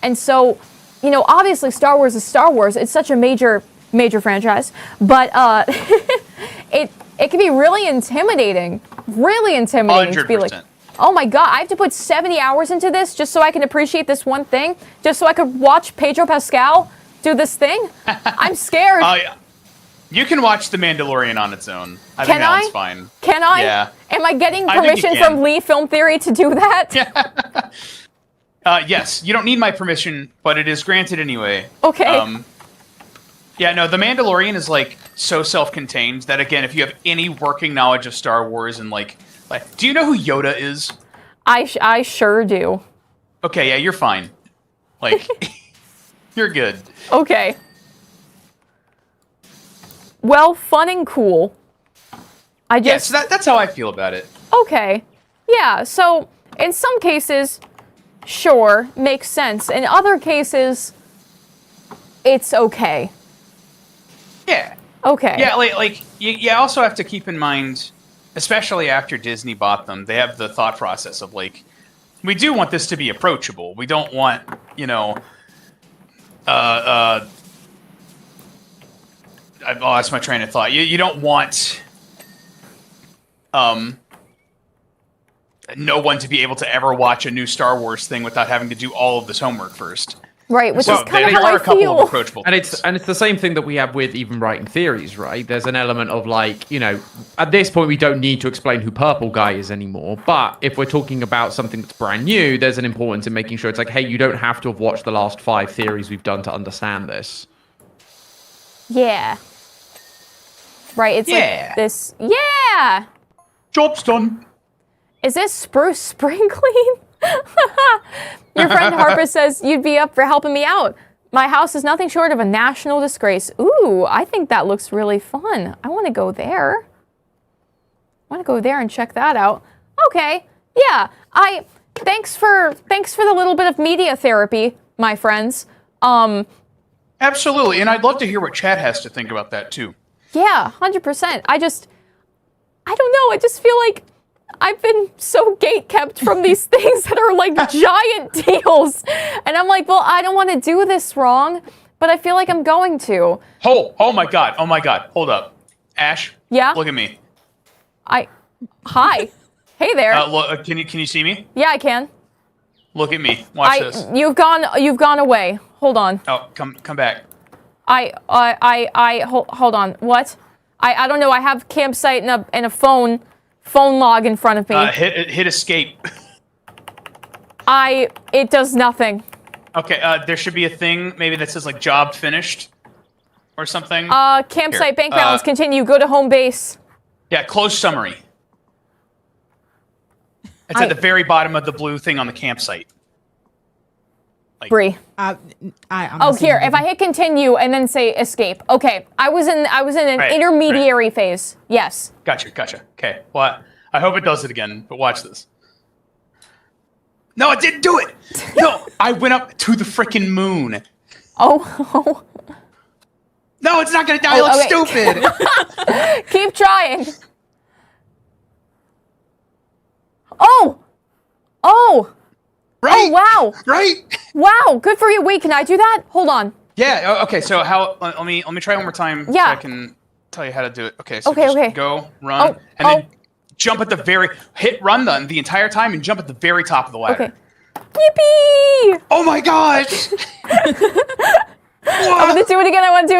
And so, you know, obviously Star Wars is Star Wars. It's such a major franchise, but it can be really intimidating. Really intimidating 100%. to be like, Oh my god, I have to put 70 hours into this just so I can appreciate this one thing? Just so I could watch Pedro Pascal do this thing? I'm scared. Yeah. You can watch The Mandalorian on its own. I think that one's fine. Can I? Yeah. Am I getting I think you permission can. from Lee Film Theory to do that? Yes, you don't need my permission, but it is granted anyway. Okay. Yeah, no, The Mandalorian is like so self-contained that again, if you have any working knowledge of Star Wars and like, do you know who Yoda is? I sure do. Okay, yeah, you're fine. Like, you're good. Okay. Well, fun and cool. Yeah, so that's how I feel about it. Okay. Yeah, so in some cases, sure, makes sense. In other cases, it's okay. Yeah. Okay. Yeah, like you also have to keep in mind, especially after Disney bought them, they have the thought process of like, we do want this to be approachable. We don't want, you know, I lost my train of thought. You don't want no one to be able to ever watch a new Star Wars thing without having to do all of this homework first. Right, which So is kind of there how are I a couple feel. of approachable And things. it's the same thing that we have with even writing theories, right? There's an element of like, you know, at this point we don't need to explain who Purple Guy is anymore. But if we're talking about something that's brand new, there's an importance in making sure it's like, hey, you don't have to have watched the last 5 theories we've done to understand this. Yeah. Right, it's Yeah. like this. Yeah! Job's done. Is this Spruce Spring Clean? Your friend Harper says you'd be up for helping me out. My house is nothing short of a national disgrace. Ooh, I think that looks really fun. I want to go there. I want to go there and check that out. Okay, yeah. Thanks for the little bit of media therapy, my friends. Absolutely, and I'd love to hear what Chad has to think about that too. Yeah, 100%. I don't know. I just feel like I've been so gate-kept from these things that are like giant deals. And I'm like, well, I don't want to do this wrong, but I feel like I'm going to. Oh my god, hold up. Ash? Yeah? Look at me. Hi. Hey there. Look, can you see me? Yeah, I can. Look at me. Watch this. You've gone away. Hold on. Oh, come back. Hold on. What? I don't know. I have campsite and a phone log in front of me. Hit escape. It does nothing. Okay, there should be a thing maybe that says like job finished or something. Campsite Here, bank balance. Continue. Go to home base. Yeah, close summary. It's at the very bottom of the blue thing on the campsite. Bree. I'm Oh, here. If I hit continue and then say escape. Okay. I was in an Right, intermediary phase. Yes. Gotcha. Okay, well, I hope it does it again, but watch this. No, it didn't do it! No, I went up to the frickin' moon. Oh. No, it's not gonna die, it looks okay. stupid! Keep trying. Oh. Right? Oh, wow. Right? Wow. Good for you. Wait, can I do that? Hold on. Yeah, okay, so let me try one more time Yeah. so I can tell you how to do it. Okay, so Okay, just okay. go, run, and then jump at hit run the entire time and jump at the very top of the ladder. Okay. Yippee! Oh my gosh! I want to do it again. I want to do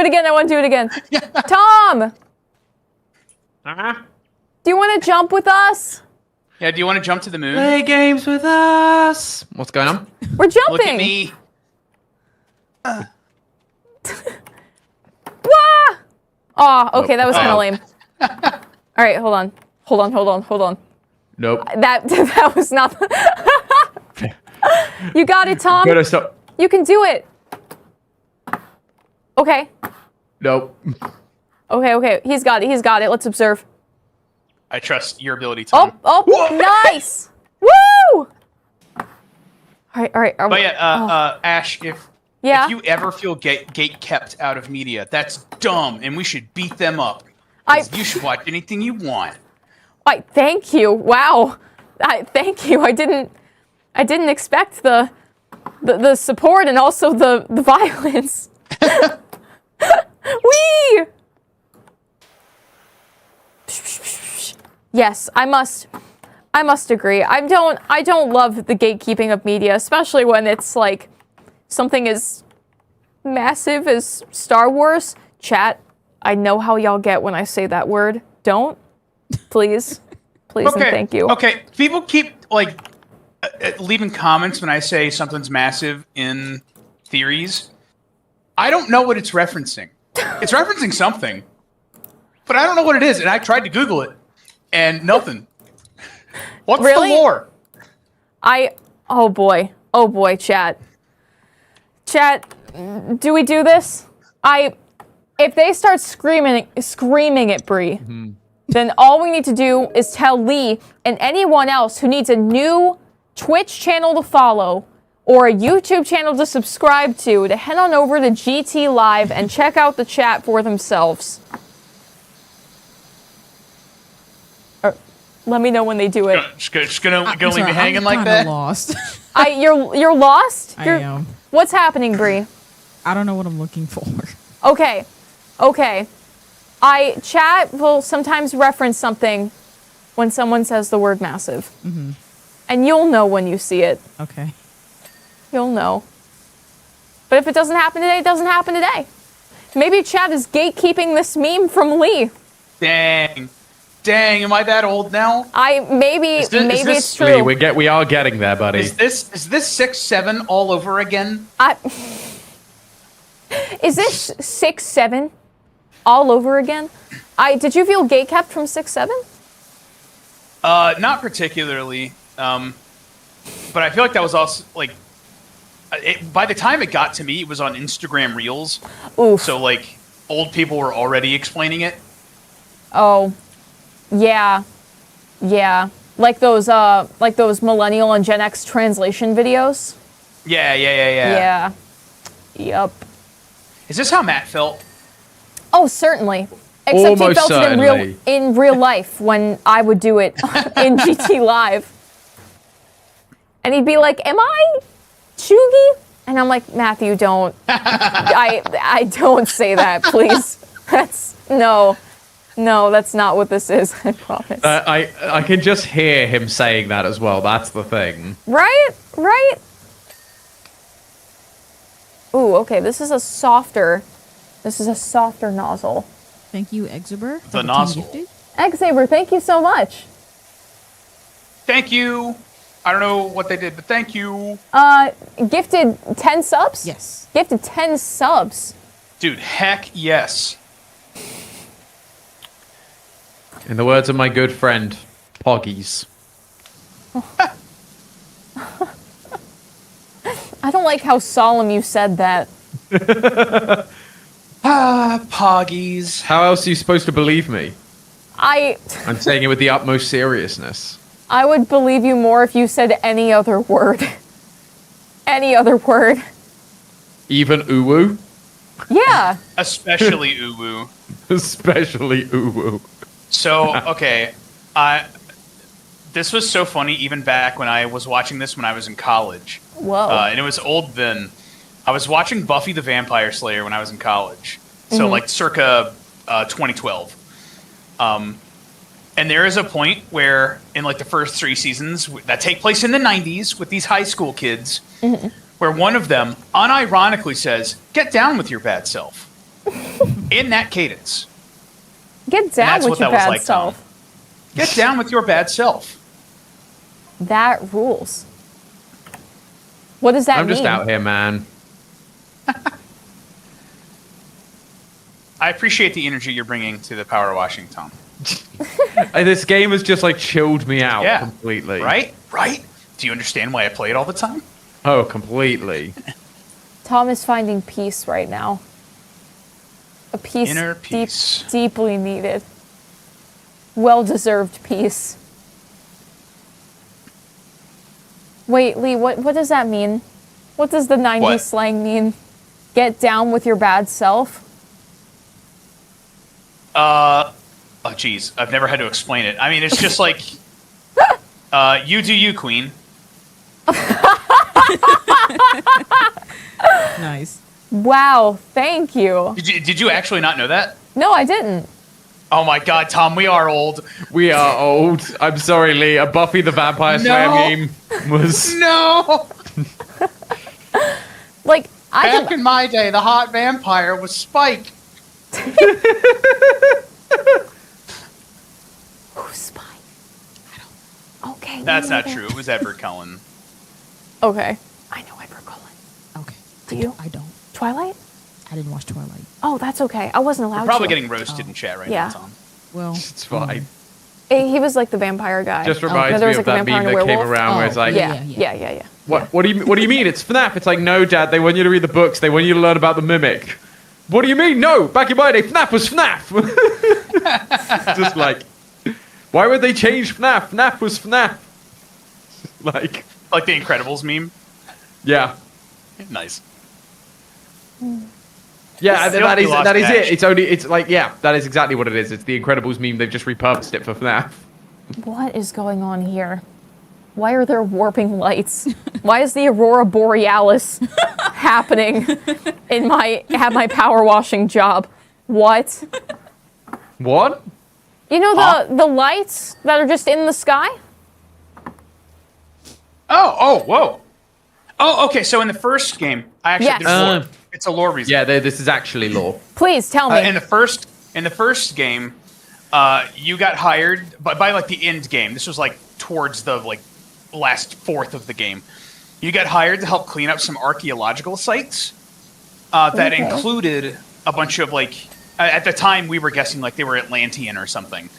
it again. Tom! Do you want to jump with us? Yeah, do you want to jump to the moon? Play games with us. What's going on? We're jumping. Look at me. Wah! Oh, okay, that was kind Oh. of lame. All right, hold on. Nope. That was not. You got it, Tom. Gotta stop. You can do it. Okay. Nope. Okay. He's got it. Let's observe. I trust your ability, Tom. Nice. Woo! All right. But yeah, Ash, if you ever feel gate kept out of media, that's dumb, and we should beat them up. You should watch anything you want. Thank you. Wow. Thank you. I didn't expect the support and also the violence. Whee! Yes, I must I must agree. I don't love the gatekeeping of media, especially when it's like something as massive as Star Wars. Chat, I know how y'all get when I say that word. Don't. Please. Please and thank you. Okay, people keep like leaving comments when I say something's massive in theories. I don't know what it's referencing. It's referencing something, but I don't know what it is. And I tried to Google it, and nothing. What's Really? the lore? Oh boy, chat. Chat, do we do this? If they start screaming at Bree, then all we need to do is tell Lee and anyone else who needs a new Twitch channel to follow or a YouTube channel to subscribe to head on over to GT Live and check out the chat for themselves. Let me know when they do it. Just gonna leave me hanging I'm like kinda that? Lost. You're lost? I am. What's happening, Bree? I don't know what I'm looking for. Okay. Chat will sometimes reference something when someone says the word massive. Mm-hmm. And you'll know when you see it. Okay. You'll know. But if it doesn't happen today, it doesn't happen today. Maybe chat is gatekeeping this meme from Lee. Dang, am I that old now? Maybe it's true. Lee, we are getting there, buddy. Is this 6'7" all over again? Is this 6'7" all over again? Did you feel gatekept from 6'7"? Not particularly. But I feel like that was also like, by the time it got to me, it was on Instagram Reels. Oof. So like, old people were already explaining it. Oh, yeah. Like those millennial and Gen X translation videos. Yeah. Yep. Is this how Matt felt? Oh, certainly. Except Almost he felt certainly. it in real life when I would do it in GT Live. And he'd be like, "Am I Chugi?" And I'm like, "Matthew, don't. I don't say that, please. No, that's not what this is. I promise." I can just hear him saying that as well. That's the thing. Right? Ooh, okay. This is a softer nozzle. Thank you, Exuber. The nozzle. Xaver, thank you so much. Thank you. I don't know what they did, but thank you. Gifted 10 subs? Yes. Gifted 10 subs. Dude, heck yes. In the words of my good friend, Poggies. I don't like how solemn you said that. Poggies. How else are you supposed to believe me? I'm saying it with the utmost seriousness. I would believe you more if you said any other word. Any other word. Even uwu? Yeah. Especially uwu. Especially uwu. So, okay. This was so funny even back when I was watching this when I was in college. Whoa. And it was old then. I was watching Buffy the Vampire Slayer when I was in college. So, like, circa 2012. And there is a point where, in, like, the first 3 seasons that take place in the 90s with these high school kids, where one of them unironically says, "Get down with your bad self." In that cadence. Get down with your bad self. Tom. Get down with your bad self. That rules. What does that mean? I'm just out here, man. I appreciate the energy you're bringing to the power washing, Tom. This game has just like chilled me out completely. Right? Do you understand why I play it all the time? Oh, completely. Tom is finding peace right now. A peace, Inner peace. Deeply needed. Well-deserved peace. Wait, Lee, what does that mean? What does the 90s slang mean? Get down with your bad self? Oh, geez. I've never had to explain it. I mean, it's just like, you do you, queen. Nice. Wow, thank you. Did you actually not know that? No, I didn't. Oh my God, Tom, we are old. We are old. I'm sorry, Lee. A Buffy the Vampire Slayer meme was... No! Like, Back in my day, the hot vampire was Spike. Who's Spike? Okay. That's not true. It was Edward Cullen. Okay. I know Edward Cullen. Okay. Do you? I don't. Twilight? I didn't watch Twilight. Oh, that's okay. I wasn't allowed We're probably to. getting roasted in chat right Yeah. now, Tom. Well, It's fine. He was like the vampire guy. Just You know, reminds there me was, of like, a that vampire meme and a that came werewolf. around where it's like, Yeah. What do you mean? It's FNAF. It's like, no, Dad. They want you to read the books. They want you to learn about the mimic. What do you mean? No. Back in my day, FNAF was FNAF. Just like, why would they change FNAF? FNAF was FNAF. Like the Incredibles meme. Yeah. Nice. Yeah, Still that is lost that is Ash. it. It's like, yeah, that is exactly what it is. It's the Incredibles meme. They've just repurposed it for FNAF. What is going on here? Why are there warping lights? Why is the Aurora Borealis happening at my power washing job? What? What? You know the lights that are just in the sky? Whoa. Oh, okay. So in the first game, I actually Yes. there's lore. It's a lore reason. Yeah, this is actually lore. Please tell me. In the first game, you got hired by like the end game. This was like towards the last fourth of the game. You got hired to help clean up some archaeological sites that Okay. included a bunch of at the time we were guessing like they were Atlantean or something,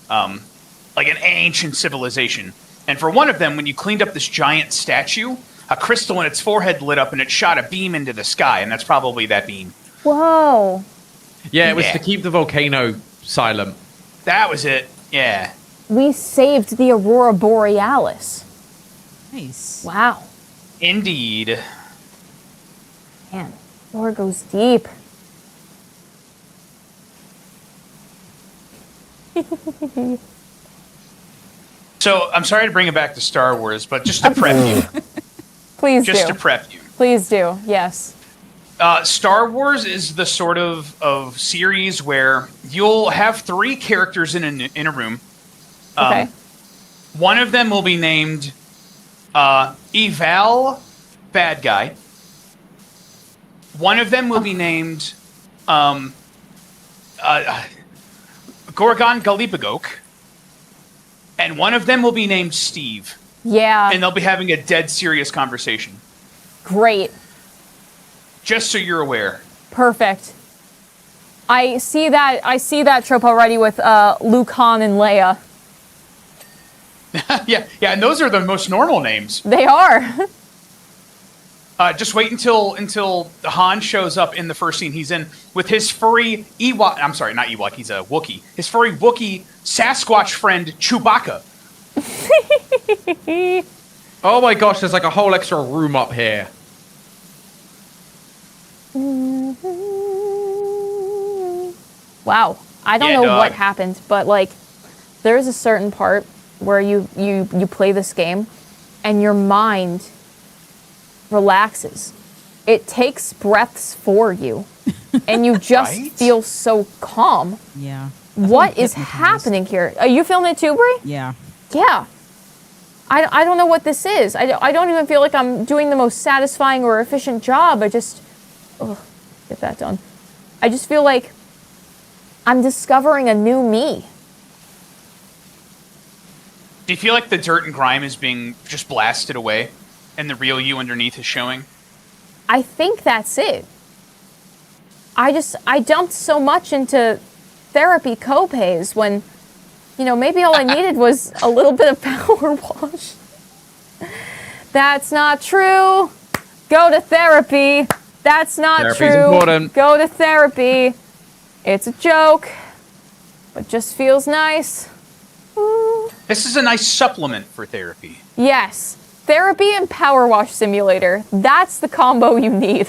like an ancient civilization. And for one of them, when you cleaned up this giant statue, a crystal in its forehead lit up and it shot a beam into the sky, and that's probably that beam. Whoa. Yeah, it was Yeah. to keep the volcano silent. That was it. Yeah. We saved the Aurora Borealis. nice. Wow. Indeed. Man, lore goes deep. So I'm sorry to bring it back to Star Wars, but just to prep you, Please just do. to prep you, Please do. Yes. Star Wars is the sort of series where you'll have three characters in a room. Okay. One of them will be named Eval, bad guy. One of them will be named Gorgon Galipagok. And one of them will be named Steve. Yeah. And they'll be having a dead serious conversation. Great. Just so you're aware. Perfect. I see that trope already with Luke, Han, and Leia. Yeah, and those are the most normal names. They are. Just wait until Han shows up in the first scene he's in with his furry Ewok. I'm sorry, not Ewok. He's a Wookiee. His furry Wookiee Sasquatch friend Chewbacca. Oh my gosh, there's like a whole extra room up here. Wow. I don't Yeah, know dog. what happened, but like there's a certain part where you play this game and your mind relaxes. It takes breaths for you and you just Right? feel so calm. Yeah. What is hypnotized. happening here? Are you feeling it too, Brie? Yeah. Yeah. I don't know what this is. I don't even feel like I'm doing the most satisfying or efficient job. I just... Ugh, get that done. I just feel like I'm discovering a new me. Do you feel like the dirt and grime is being just blasted away and the real you underneath is showing? I think that's it. I dumped so much into therapy copays when, maybe all I needed was a little bit of power wash. That's not true. Go to therapy. That's not Therapy's true. important. Go to therapy. It's a joke, but just feels nice. Ooh. This is a nice supplement for therapy. Yes. Therapy and PowerWash Simulator. That's the combo you need.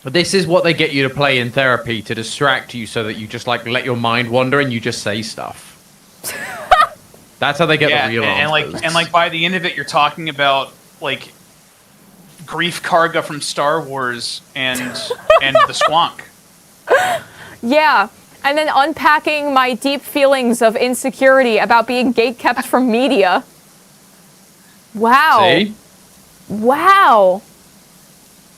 But this is what they get you to play in therapy to distract you so that you just like let your mind wander and you just say stuff. That's how they get Yeah, the real answers. and like by the end of it, you're talking about like Grief Karga from Star Wars and the Squonk. Yeah. And then unpacking my deep feelings of insecurity about being gatekept from media. Wow. See? Wow.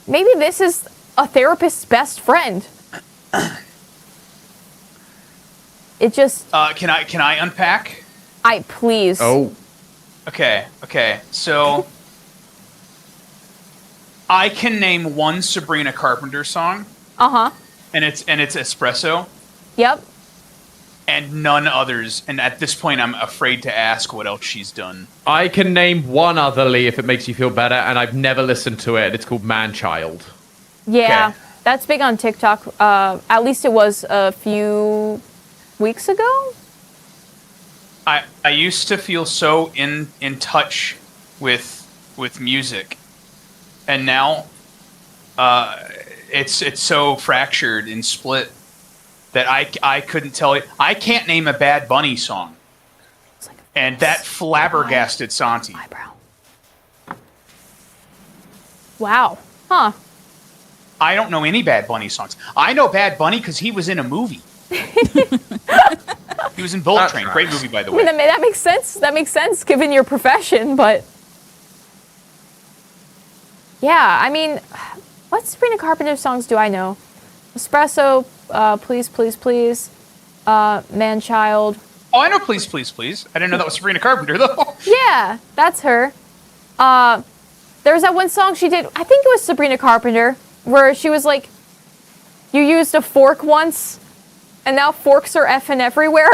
Maybe this is a therapist's best friend. It just... Can I unpack? Please. Oh. Okay. So I can name one Sabrina Carpenter song, Uh-huh. and it's Espresso, Yep. and none others. And at this point, I'm afraid to ask what else she's done. I can name one other, Lee, if it makes you feel better, and I've never listened to it. It's called Man Child. Yeah. Okay. That's big on TikTok. At least it was a few weeks ago. I used to feel so in touch with music, and now it's so fractured and split that I couldn't tell you. I can't name a Bad Bunny song, and that flabbergasted Santi. Eyebrow. Wow. Huh. I don't know any Bad Bunny songs. I know Bad Bunny because he was in a movie. He was in Bullet That's Train. right. Great movie, by the I mean, way. that makes sense. That makes sense given your profession, but... Yeah, I mean, what Sabrina Carpenter songs do I know? Espresso, Please, Please, Please, Man Child. Oh, I know Please, Please, Please. I didn't know that was Sabrina Carpenter, though. Yeah, that's her. There's that one song she did, I think it was Sabrina Carpenter, where she was like, you used a fork once, and now forks are effing everywhere.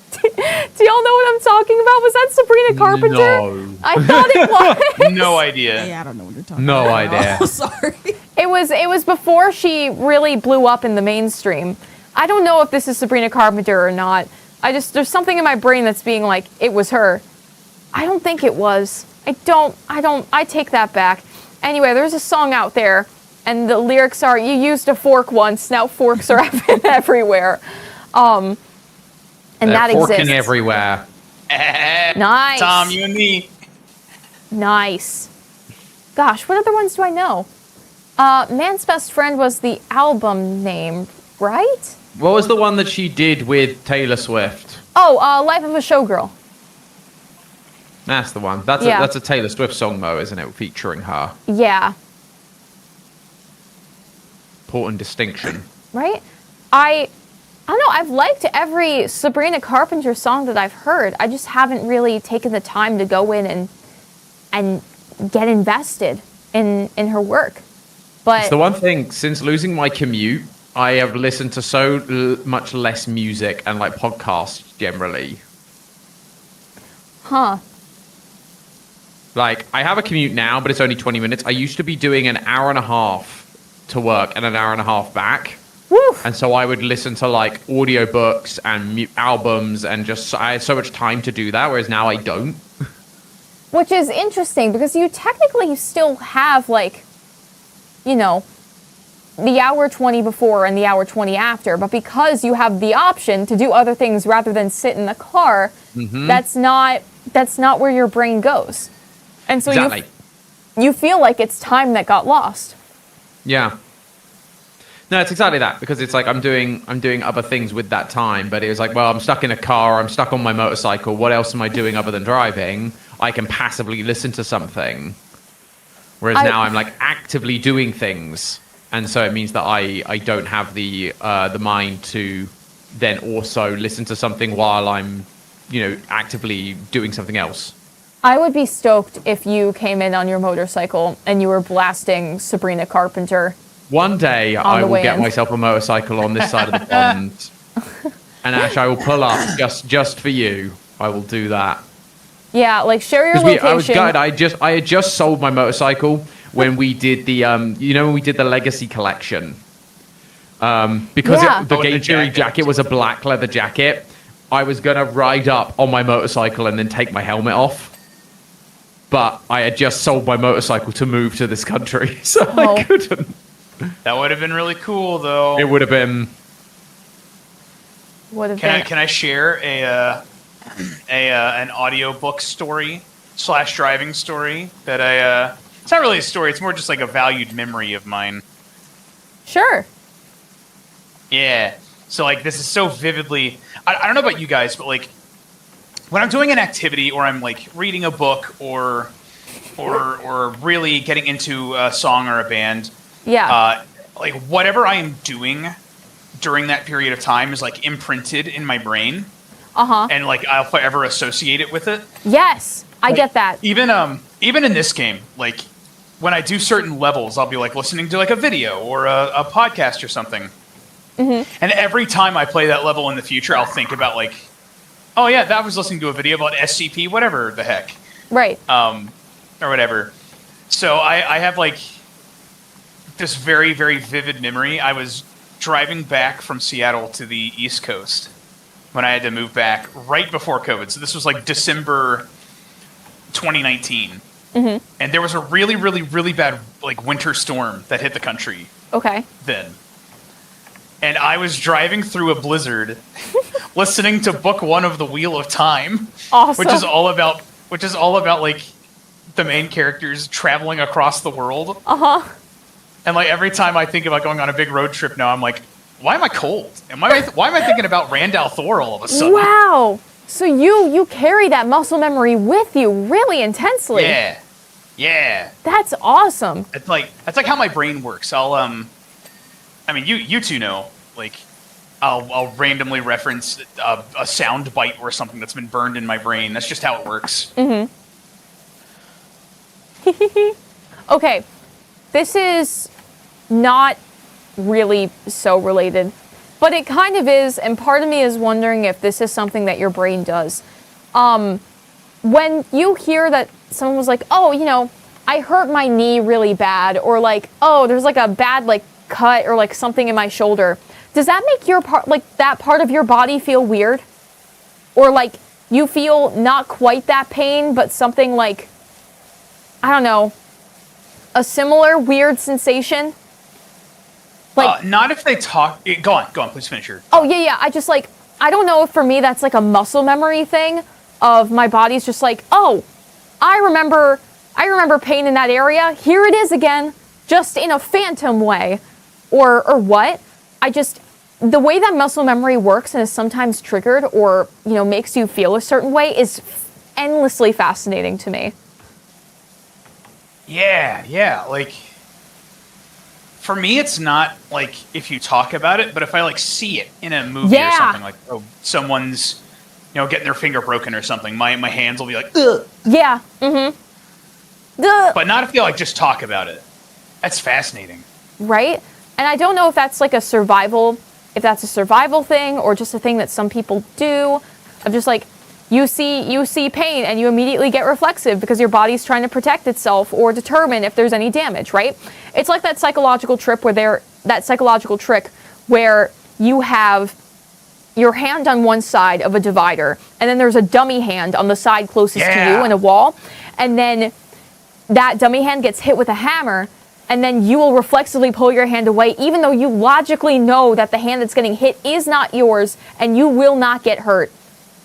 Do y'all know what I'm talking about? Was that Sabrina Carpenter? No. I thought it was. No idea. Yeah, I don't know what you're talking No about. idea. Sorry. It was before she really blew up in the mainstream. I don't know if this is Sabrina Carpenter or not. There's something in my brain that's being like, it was her. I don't think it was. I take that back. Anyway, there's a song out there, and the lyrics are, you used a fork once, now forks are everywhere. And They're that forking exists. everywhere. Nice. Tom, you and me. Nice. Gosh, what other ones do I know? Man's Best Friend was the album name, right? What was the one that she did with Taylor Swift? Oh, Life of a Showgirl. That's the one. That's Yeah. that's a Taylor Swift song, though, isn't it? Featuring her. Yeah. Important distinction. Right? I don't know. I've liked every Sabrina Carpenter song that I've heard. I just haven't really taken the time to go in and get invested in her work. But It's the one thing, since losing my commute, I have listened to so much less music and like podcasts generally. huh? Like, I have a commute now, but it's only 20 minutes. I used to be doing an hour and a half to work and an hour and a half back. Woof. And so I would listen to like audiobooks and albums, and just I had so much time to do that, whereas now I don't. Which is interesting because you technically still have like, you know, the hour 20 before and the hour 20 after, but because you have the option to do other things rather than sit in the car, that's not where your brain goes. And so Exactly. you feel like it's time that got lost. Yeah. No, it's exactly that, because it's like I'm doing other things with that time, but it was like, well, I'm stuck in a car, I'm stuck on my motorcycle. What else am I doing other than driving? I can passively listen to something. Whereas now I'm like actively doing things, and so it means that I don't have the mind to then also listen to something while I'm, actively doing something else. I would be stoked if you came in on your motorcycle and you were blasting Sabrina Carpenter. One day I the will way get in. myself a motorcycle on this side of the pond, and Ash, I will pull up just for you. I will do that. Yeah, like share your Because location. I was gutted. I had just sold my motorcycle when we did the when we did the Legacy collection. Because Yeah. the Oh, the Game Theory jacket. jacket was a black leather jacket. I was gonna ride up on my motorcycle and then take my helmet off. But I had just sold my motorcycle to move to this country, so Oh. I couldn't. That would have been really cool, though. It would have been. Would have Can I been. can I share an audiobook story / driving story that it's not really a story, it's more just like a valued memory of mine. Sure. Yeah. So like this is so vividly. I don't know about you guys, but like when I'm doing an activity or I'm like reading a book or really getting into a song or a band, like whatever I am doing during that period of time is like imprinted in my brain. And like I'll forever associate it with it. Yes, I get that. Even in this game, like when I do certain levels, I'll be like listening to like a video or a podcast or something. And every time I play that level in the future, I'll think about like, oh yeah, that was listening to a video about SCP, whatever the heck. Right. Or whatever. So I have like this very, very vivid memory. I was driving back from Seattle to the East Coast when I had to move back right before COVID. So this was like December 2019. And there was a really, really, really bad like winter storm that hit the country. Okay. Then. And I was driving through a blizzard, listening to Book 1 of the Wheel of Time, Awesome. which is all about like the main characters traveling across the world. And like every time I think about going on a big road trip now, I'm like, why am I cold? Why am I thinking about Randall Thor all of a sudden? Wow. So you carry that muscle memory with you really intensely. Yeah. Yeah. That's awesome. That's like how my brain works. I mean, you two know, like, I'll randomly reference a sound bite or something that's been burned in my brain. That's just how it works. Okay, this is not really so related, but it kind of is, and part of me is wondering if this is something that your brain does. When you hear that someone was like, oh, you know, I hurt my knee really bad, or like, oh, there's like a bad like cut or like something in my shoulder, does that make your part, like that part of your body, feel weird? Or like you feel not quite that pain, but something like, I don't know, a similar weird sensation? Like, not if they talk. Go on, please finish your. Oh yeah. I just like, I don't know if for me that's like a muscle memory thing of my body's just like, oh, I remember pain in that area. Here it is again, just in a phantom way, or what? The way that muscle memory works and is sometimes triggered or, you know, makes you feel a certain way is endlessly fascinating to me. Yeah. Like, for me, it's not like if you talk about it, but if I like see it in a movie or something, like someone's, you know, getting their finger broken or something, my hands will be like, ugh. Yeah. But not if you like just talk about it. That's fascinating. Right? And I don't know if that's like a survival thing or just a thing that some people do. Of just like, you see pain and you immediately get reflexive because your body's trying to protect itself or determine if there's any damage, right? It's like that psychological trick where you have your hand on one side of a divider and then there's a dummy hand on the side closest to you in a wall, and then that dummy hand gets hit with a hammer, and then you will reflexively pull your hand away even though you logically know that the hand that's getting hit is not yours and you will not get hurt.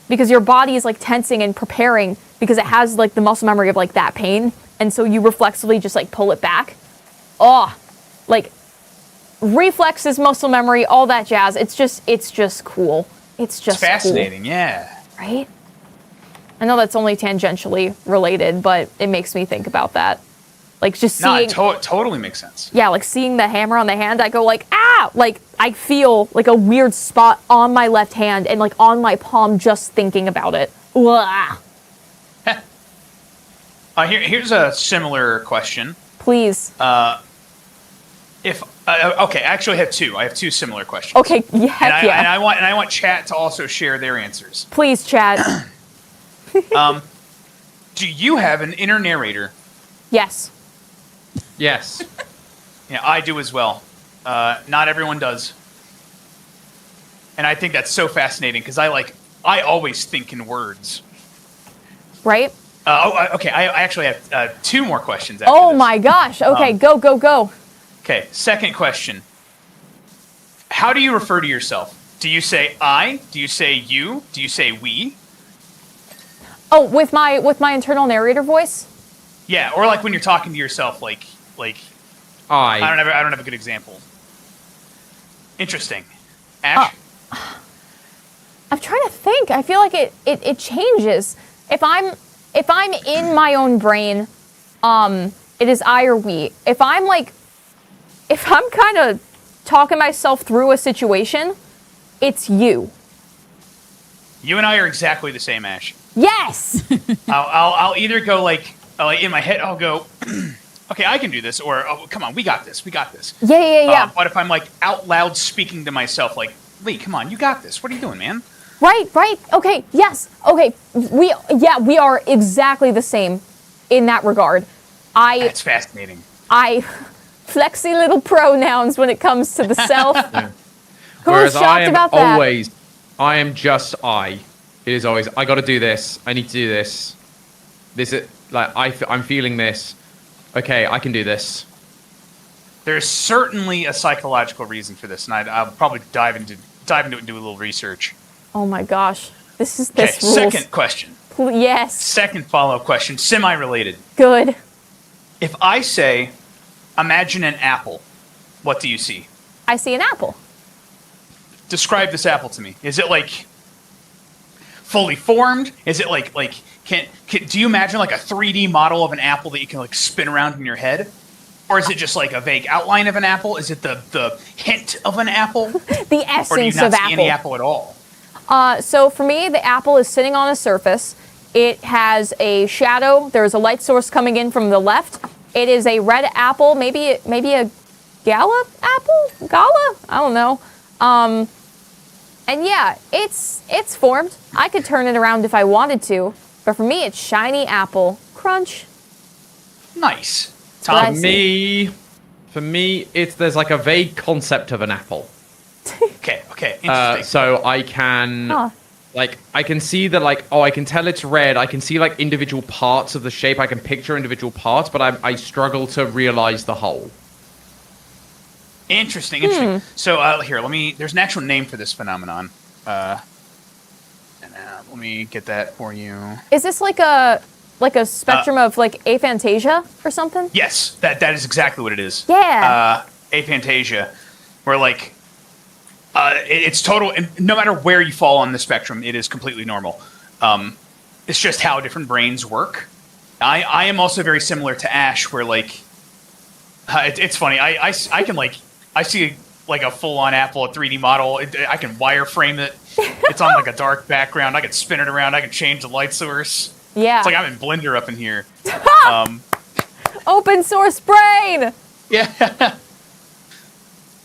Because your body is like tensing and preparing because it has like the muscle memory of like that pain. And so you reflexively just like pull it back. Oh, like reflexes, muscle memory, all that jazz. It's just cool. It's fascinating. Cool. Yeah. Right? I know that's only tangentially related, but it makes me think about that. Like just seeing. No, it totally makes sense. Yeah, like seeing the hammer on the hand, I go like, ah! Like I feel like a weird spot on my left hand and like on my palm just thinking about it. Here's a similar question. Please. Okay, I actually have two. I have two similar questions. Okay, yeah. And I want chat to also share their answers. Please, chat. Do you have an inner narrator? Yes. Yes. Yeah, I do as well. Not everyone does. And I think that's so fascinating because I always think in words. Right? Okay, I actually have two more questions after Oh this. my gosh. Okay, go. Okay, second question. How do you refer to yourself? Do you say I? Do you say you? Do you say we? Oh, with my internal narrator voice? Yeah, or like when you're talking to yourself, like I don't have a good example. Interesting. Ash? I'm trying to think. I feel like it changes. If I'm in my own brain, it is I or we. If I'm kind of talking myself through a situation, it's you. You and I are exactly the same, Ash. Yes. I'll either go like in my head, I'll go, okay, I can do this, or oh, come on, we got this. Yeah. But if I'm like out loud speaking to myself, like, Lee, come on, you got this. What are you doing, man? Right. Okay, yes. Okay, we are exactly the same in that regard. That's fascinating. Flexy little pronouns when it comes to the self. Whereas shocked I am about that? always, I am just I. It is always, I got to do this. I need to do this. This is like I'm feeling this. Okay, I can do this. There's certainly a psychological reason for this, and I'll probably dive into it and do a little research. Oh my gosh, this rules. Second question. Yes. Second follow-up question, semi-related. Good. If I say, imagine an apple, what do you see? I see an apple. Describe this apple to me. Is it like fully formed? Is it like do you imagine like a 3D model of an apple that you can like spin around in your head? Or is it just like a vague outline of an apple? Is it the hint of an apple? The essence or do you not of see apple. any apple at all? So for me, the apple is sitting on a surface. It has a shadow. There's a light source coming in from the left. It is a red apple, maybe a gala apple? Gala? I don't know. And yeah, it's formed. I could turn it around if I wanted to, but for me, it's shiny apple. Crunch. Nice. what I Tom, see. For me, there's like a vague concept of an apple. Okay, interesting. So I can, I can see that, I can tell it's red. I can see like individual parts of the shape. I can picture individual parts, but I struggle to realize the whole. Interesting. So here, there's an actual name for this phenomenon. Let me get that for you. Is this like a spectrum of like aphantasia or something? Yes, that is exactly what it is. Yeah. Aphantasia, where like it's total. No matter where you fall on the spectrum, it is completely normal. It's just how different brains work. I am also very similar to Ash, where like it's funny. I can I see like a full-on apple, a 3D model. I can wireframe it. It's on like a dark background. I can spin it around. I can change the light source. Yeah. It's like I'm in Blender up in here. Open source brain. Yeah.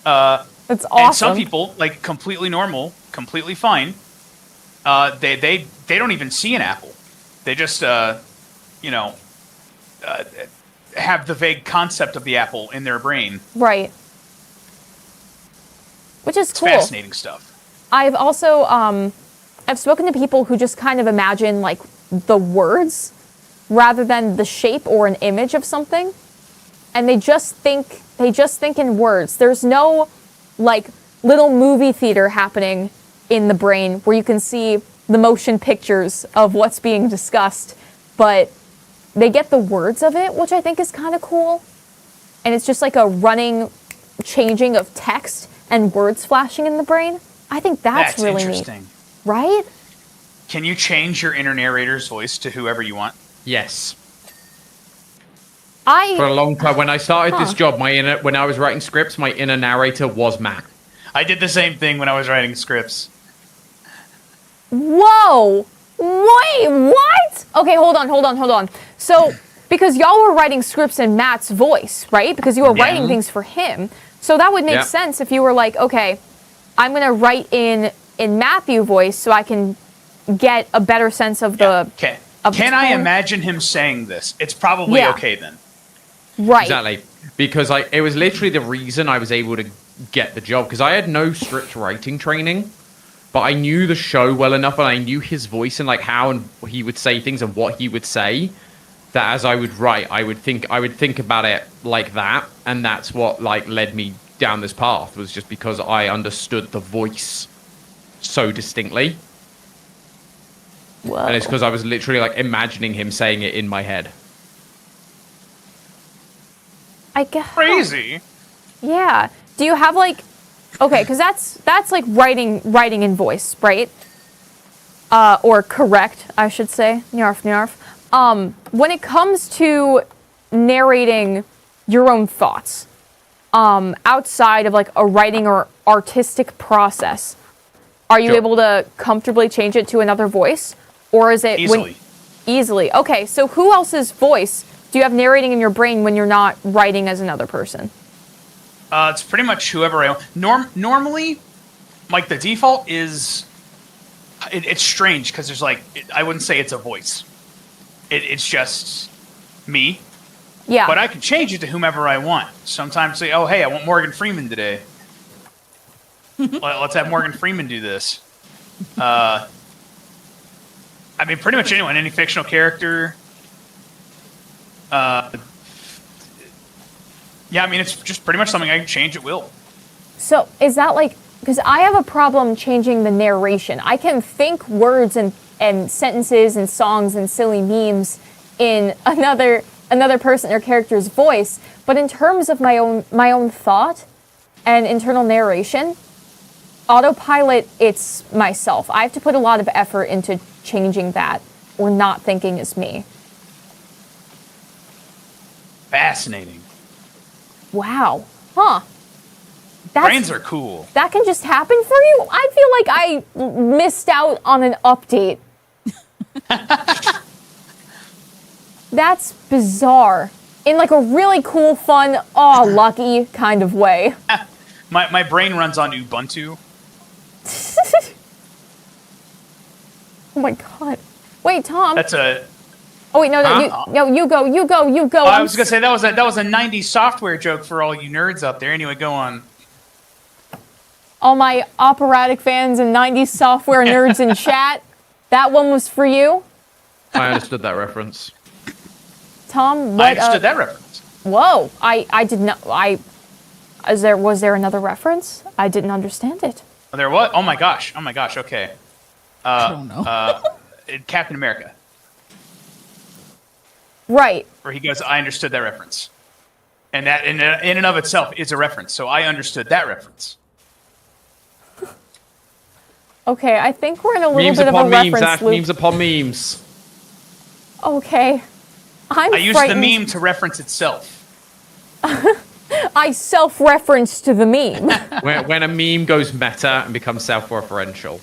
That's awesome. And some people, like completely normal, completely fine, they don't even see an apple. They just, have the vague concept of the apple in their brain. Right. Which is It's cool. fascinating stuff. I've also I've spoken to people who just kind of imagine like the words rather than the shape or an image of something, and they just think in words. There's no like little movie theater happening in the brain where you can see the motion pictures of what's being discussed, but they get the words of it, which I think is kind of cool. And it's just like a running changing of text and words flashing in the brain. I think that's really interesting. Neat. Right? Can you change your inner narrator's voice to whoever you want? Yes. For a long time, when I started this job, when I was writing scripts, my inner narrator was Matt. I did the same thing when I was writing scripts. Whoa! Wait, what? Okay, hold on. So, because y'all were writing scripts in Matt's voice, right? Because you were writing things for him. So that would make sense if you were like, okay, I'm going to write in Matthew voice so I can get a better sense of the... Can I imagine him saying this? It's probably okay then. Right. Exactly. Because it was literally the reason I was able to get the job. Because I had no script writing training, but I knew the show well enough and I knew his voice and like how and he would say things and what he would say, that as I would write, I would think about it like that. And that's what like led me down this path, was just because I understood the voice so distinctly. Whoa. And it's because I was literally like imagining him saying it in my head. I guess. Crazy. Yeah. Do you have like Okay, because that's like writing in voice, right? Or correct, I should say. Nyarf, nyarf. When it comes to narrating your own thoughts, outside of like a writing or artistic process, are you Sure. able to comfortably change it to another voice? Or is it Easily. Easily. Okay, so who else's voice do you have narrating in your brain when you're not writing as another person? It's pretty much whoever I want. Normally, like the default is, it's strange because there's like, I wouldn't say it's a voice. It's just me. Yeah. But I can change it to whomever I want. Sometimes say, oh, hey, I want Morgan Freeman today. Let's have Morgan Freeman do this. I mean, pretty much anyone, any fictional character. Yeah, I mean, it's just pretty much something I can change at will. So is that like, because I have a problem changing the narration. I can think words and sentences and songs and silly memes in another person or character's voice, but in terms of my own thought and internal narration, autopilot, it's myself. I have to put a lot of effort into changing that or not thinking as me. Fascinating. Wow. Huh. Brains are cool. That can just happen for you? I feel like I missed out on an update. That's bizarre. In like a really cool, fun, lucky kind of way. My brain runs on Ubuntu. Oh my god. Wait, Tom. That's a. Oh wait, no, you go. Oh, I was gonna say that was a '90s software joke for all you nerds out there. Anyway, go on. All my operatic fans and 90s software nerds in chat, that one was for you. I understood that reference. Tom, what? I understood that reference. Whoa, I did not. Was there another reference? I didn't understand it. There what? Oh my gosh. Okay. I don't know. Captain America, Right. where he goes, I understood that reference, and that in and of itself is a reference. So I understood that reference. Okay, I think we're in a little Memes bit of a upon memes, reference Ash, loop. memes upon memes. Okay. I I used the meme to reference itself. I self-referenced to the meme. When a meme goes meta and becomes self-referential.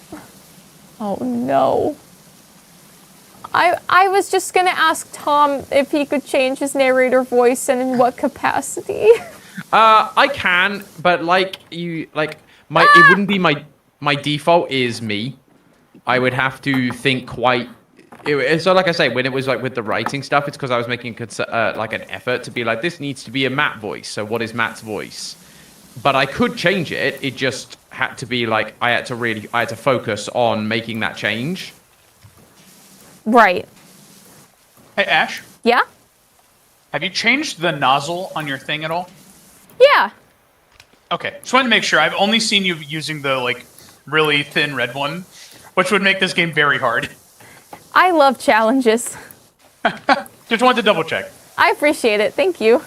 Oh no. I was just gonna ask Tom if he could change his narrator voice and in what capacity. I can, but it wouldn't be my default is me. I would have to think quite. So like I say, when it was like with the writing stuff, it's because I was making like an effort to be like, this needs to be a Matt voice. So what is Matt's voice? But I could change it. It just had to be like I had to focus on making that change. Right. Hey Ash, Yeah? have you changed the nozzle on your thing at all? Yeah. Okay, just wanted to make sure. I've only seen you using the like really thin red one, which would make this game very hard. I love challenges. Just wanted to double check. I appreciate it. Thank you.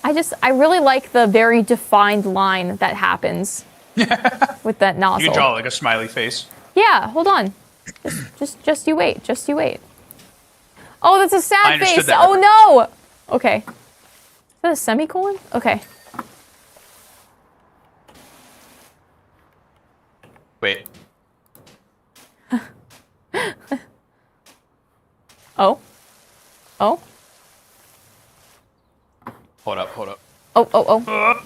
I really like the very defined line that happens with that nozzle. You can draw like a smiley face. Yeah, hold on. Just you wait. Just you wait. Oh, that's a I sad understood face. that Oh no. Okay. Is that a semicolon? Okay. Wait. Oh. Oh. Hold up. Oh.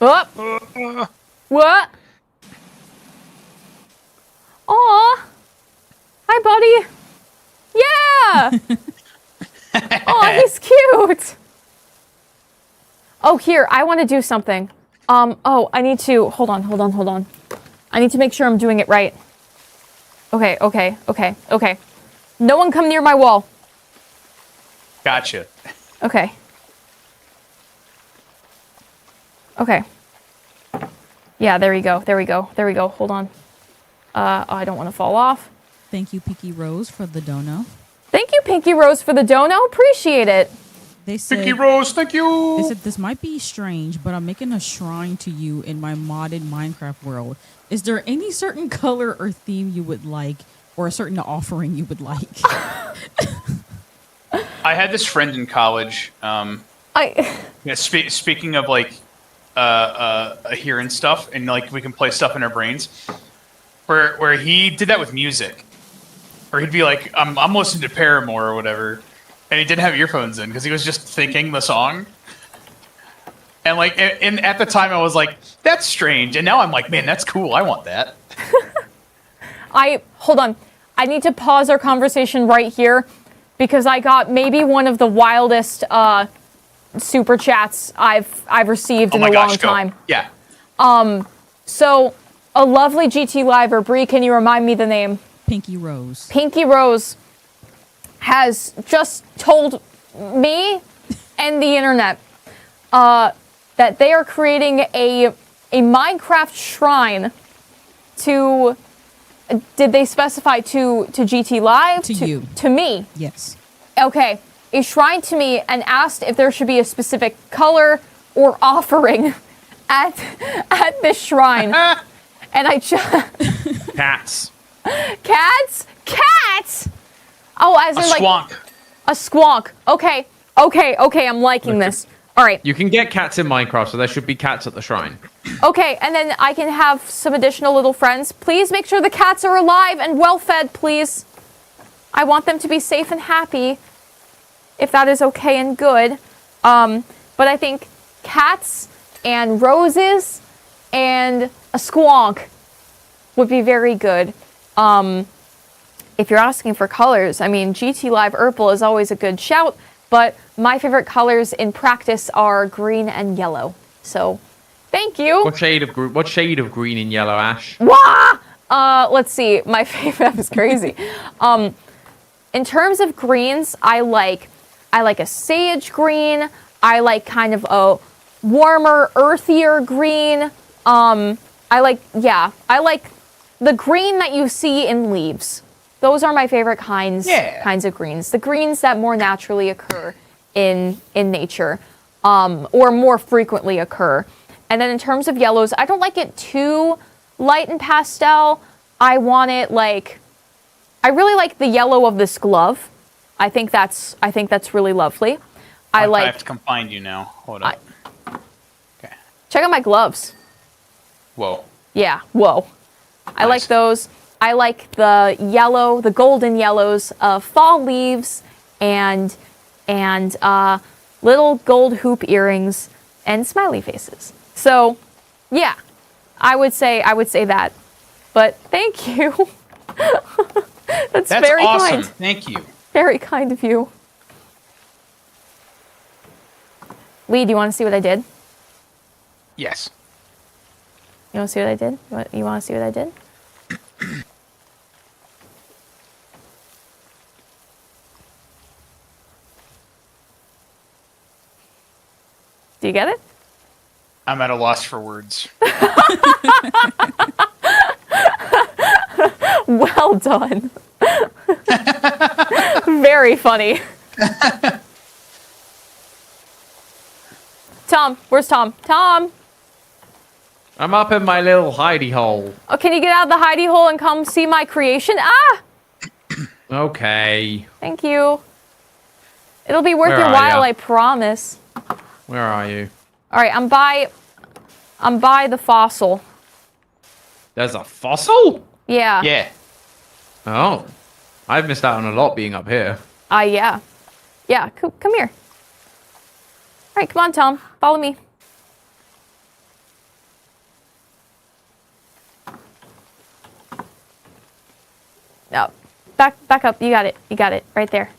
Oh. What? Aw. Hi, buddy. Yeah. Oh, he's cute. Oh, here. I want to do something. Oh, I need to. Hold on. I need to make sure I'm doing it right. Okay. No one come near my wall. Gotcha. Okay. Yeah, there we go. Hold on. I don't want to fall off. Thank you, Pinky Rose, for the dono. Thank you, Pinky Rose, for the dono. Appreciate it. They said, Pinky Rose, thank you. They said this might be strange, but I'm making a shrine to you in my modded Minecraft world. Is there any certain color or theme you would like, or a certain offering you would like? I had this friend in college. Speaking of like hearing stuff and like we can play stuff in our brains, where he did that with music, or he'd be like, I'm listening to Paramore or whatever, and he didn't have earphones in because he was just thinking the song. And like, and at the time I was like, that's strange, and now I'm like, man, that's cool. I want that. Hold on. I need to pause our conversation right here because I got maybe one of the wildest super chats I've received in a long time. Yeah. So a lovely GT Liver, Bree, can you remind me the name? Pinky Rose. Pinky Rose has just told me and the internet that they are creating a Minecraft shrine to. Did they specify to GT Live? To you. To me. Yes. Okay. A shrine to me and asked if there should be a specific color or offering at this shrine. And I just Cats. Cats. Oh, as in like Squonk. a squonk. Okay. I'm liking this. All right. You can get cats in Minecraft, so there should be cats at the shrine. Okay, and then I can have some additional little friends. Please make sure the cats are alive and well fed, please. I want them to be safe and happy, if that is okay and good. But I think cats and roses and a squonk would be very good. If you're asking for colors, I mean, GT Live Urple is always a good shout, but my favorite colors in practice are green and yellow. So, thank you. What shade of green and yellow, Ash? Wah! Let's see. My favorite, that was crazy. In terms of greens, I like a sage green. I like kind of a warmer, earthier green. I like the green that you see in leaves. Those are my favorite kinds of greens. The greens that more naturally occur in nature, or more frequently occur. And then in terms of yellows, I don't like it too light and pastel. I want it like, I really like the yellow of this glove. I think that's really lovely. I have to come find you now. Hold on. Okay. Check out my gloves. Whoa. Yeah, whoa. I Nice. like those. I like the yellow, the golden yellows of fall leaves and little gold hoop earrings and smiley faces. So, yeah, I would say that. But thank you. That's very awesome. kind. Thank you. Very kind of you. Lee, do you want to see what I did? Yes. You want to see what I did? You want to see what I did? Do you get it? I'm at a loss for words. Well done. Very funny. Tom, where's Tom? Tom! I'm up in my little hidey hole. Oh, can you get out of the hidey hole and come see my creation? Ah! Okay. Thank you. It'll be worth Where your are while, ya? I promise. Where are you? All right, I'm by the fossil. There's a fossil? Yeah. Yeah. Oh. I've missed out on a lot being up here. Yeah. Yeah, come here. All right, come on, Tom. Follow me. No. Back up. You got it. You got it. Right there.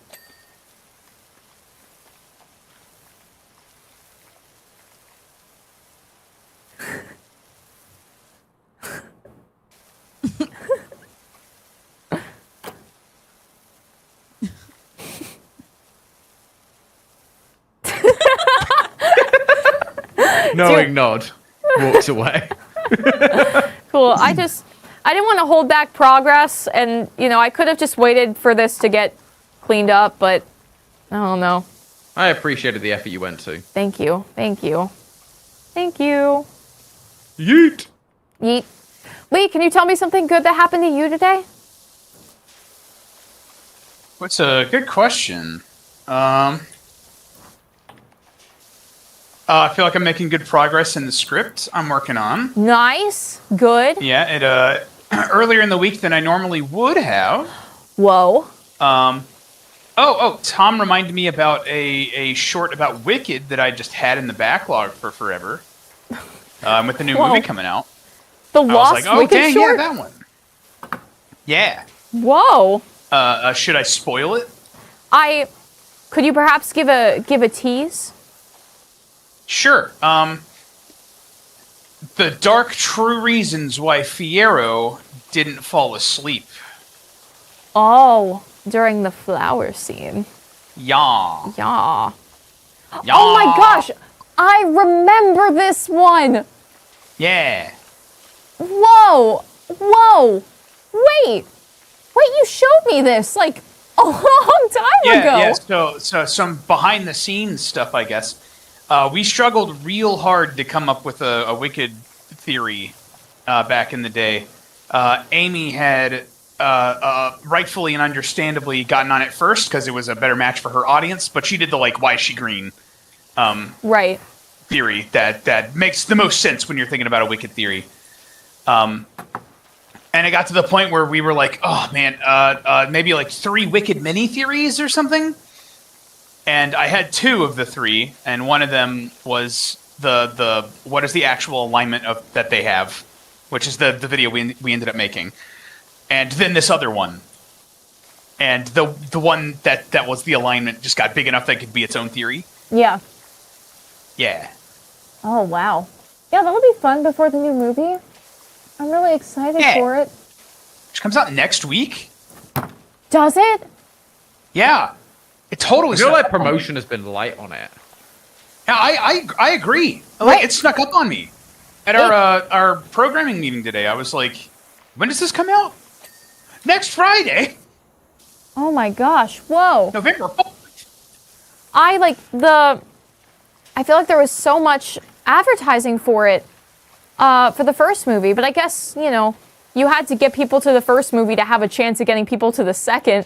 Knowing nod. Walks away. Cool. I didn't want to hold back progress, and I could have just waited for this to get cleaned up, but I don't know. I appreciated the effort you went to. Thank you. Thank you. Thank you. Yeet. Yeet. Lee, can you tell me something good that happened to you today? What's a good question? I feel like I'm making good progress in the script I'm working on. Nice. Good. Yeah, it earlier in the week than I normally would have. Whoa. Tom reminded me about a short about Wicked that I just had in the backlog for forever. With the new Whoa. movie coming out. The I was Lost like, oh, Wicked dang, short? yeah, that one. Yeah. Whoa. Should I spoil it? Could you perhaps give a tease? Sure. The dark true reasons why Fierro didn't fall asleep. Oh, during the flower scene. Yeah. Yeah. Yeah. Oh my gosh! I remember this one! Yeah. Whoa! Whoa! Wait! You showed me this, like, a long time ago! Yeah, so some behind the scenes stuff, I guess. We struggled real hard to come up with a Wicked theory back in the day. Amy had rightfully and understandably gotten on it first because it was a better match for her audience, but she did the, like, why is she green Right. theory that makes the most sense when you're thinking about a Wicked theory. And it got to the point where we were like, oh, man, maybe like 3 Wicked mini theories or something. And I had 2 of the 3, and one of them was the what is the actual alignment of that they have, which is the video we ended up making. And then this other one. And the one that was the alignment just got big enough that it could be its own theory. Yeah. Yeah. Oh, wow. Yeah, that'll be fun before the new movie. I'm really excited for it. Which comes out next week. Does it? Yeah. It totally I feel snuck like up on me. promotion has been light on it. Yeah, I agree. Like, Right. it snuck up on me. At our programming meeting today, I was like, when does this come out? Next Friday. Oh my gosh. Whoa. November 4th. I feel like there was so much advertising for it for the first movie, but I guess, you had to get people to the first movie to have a chance of getting people to the second.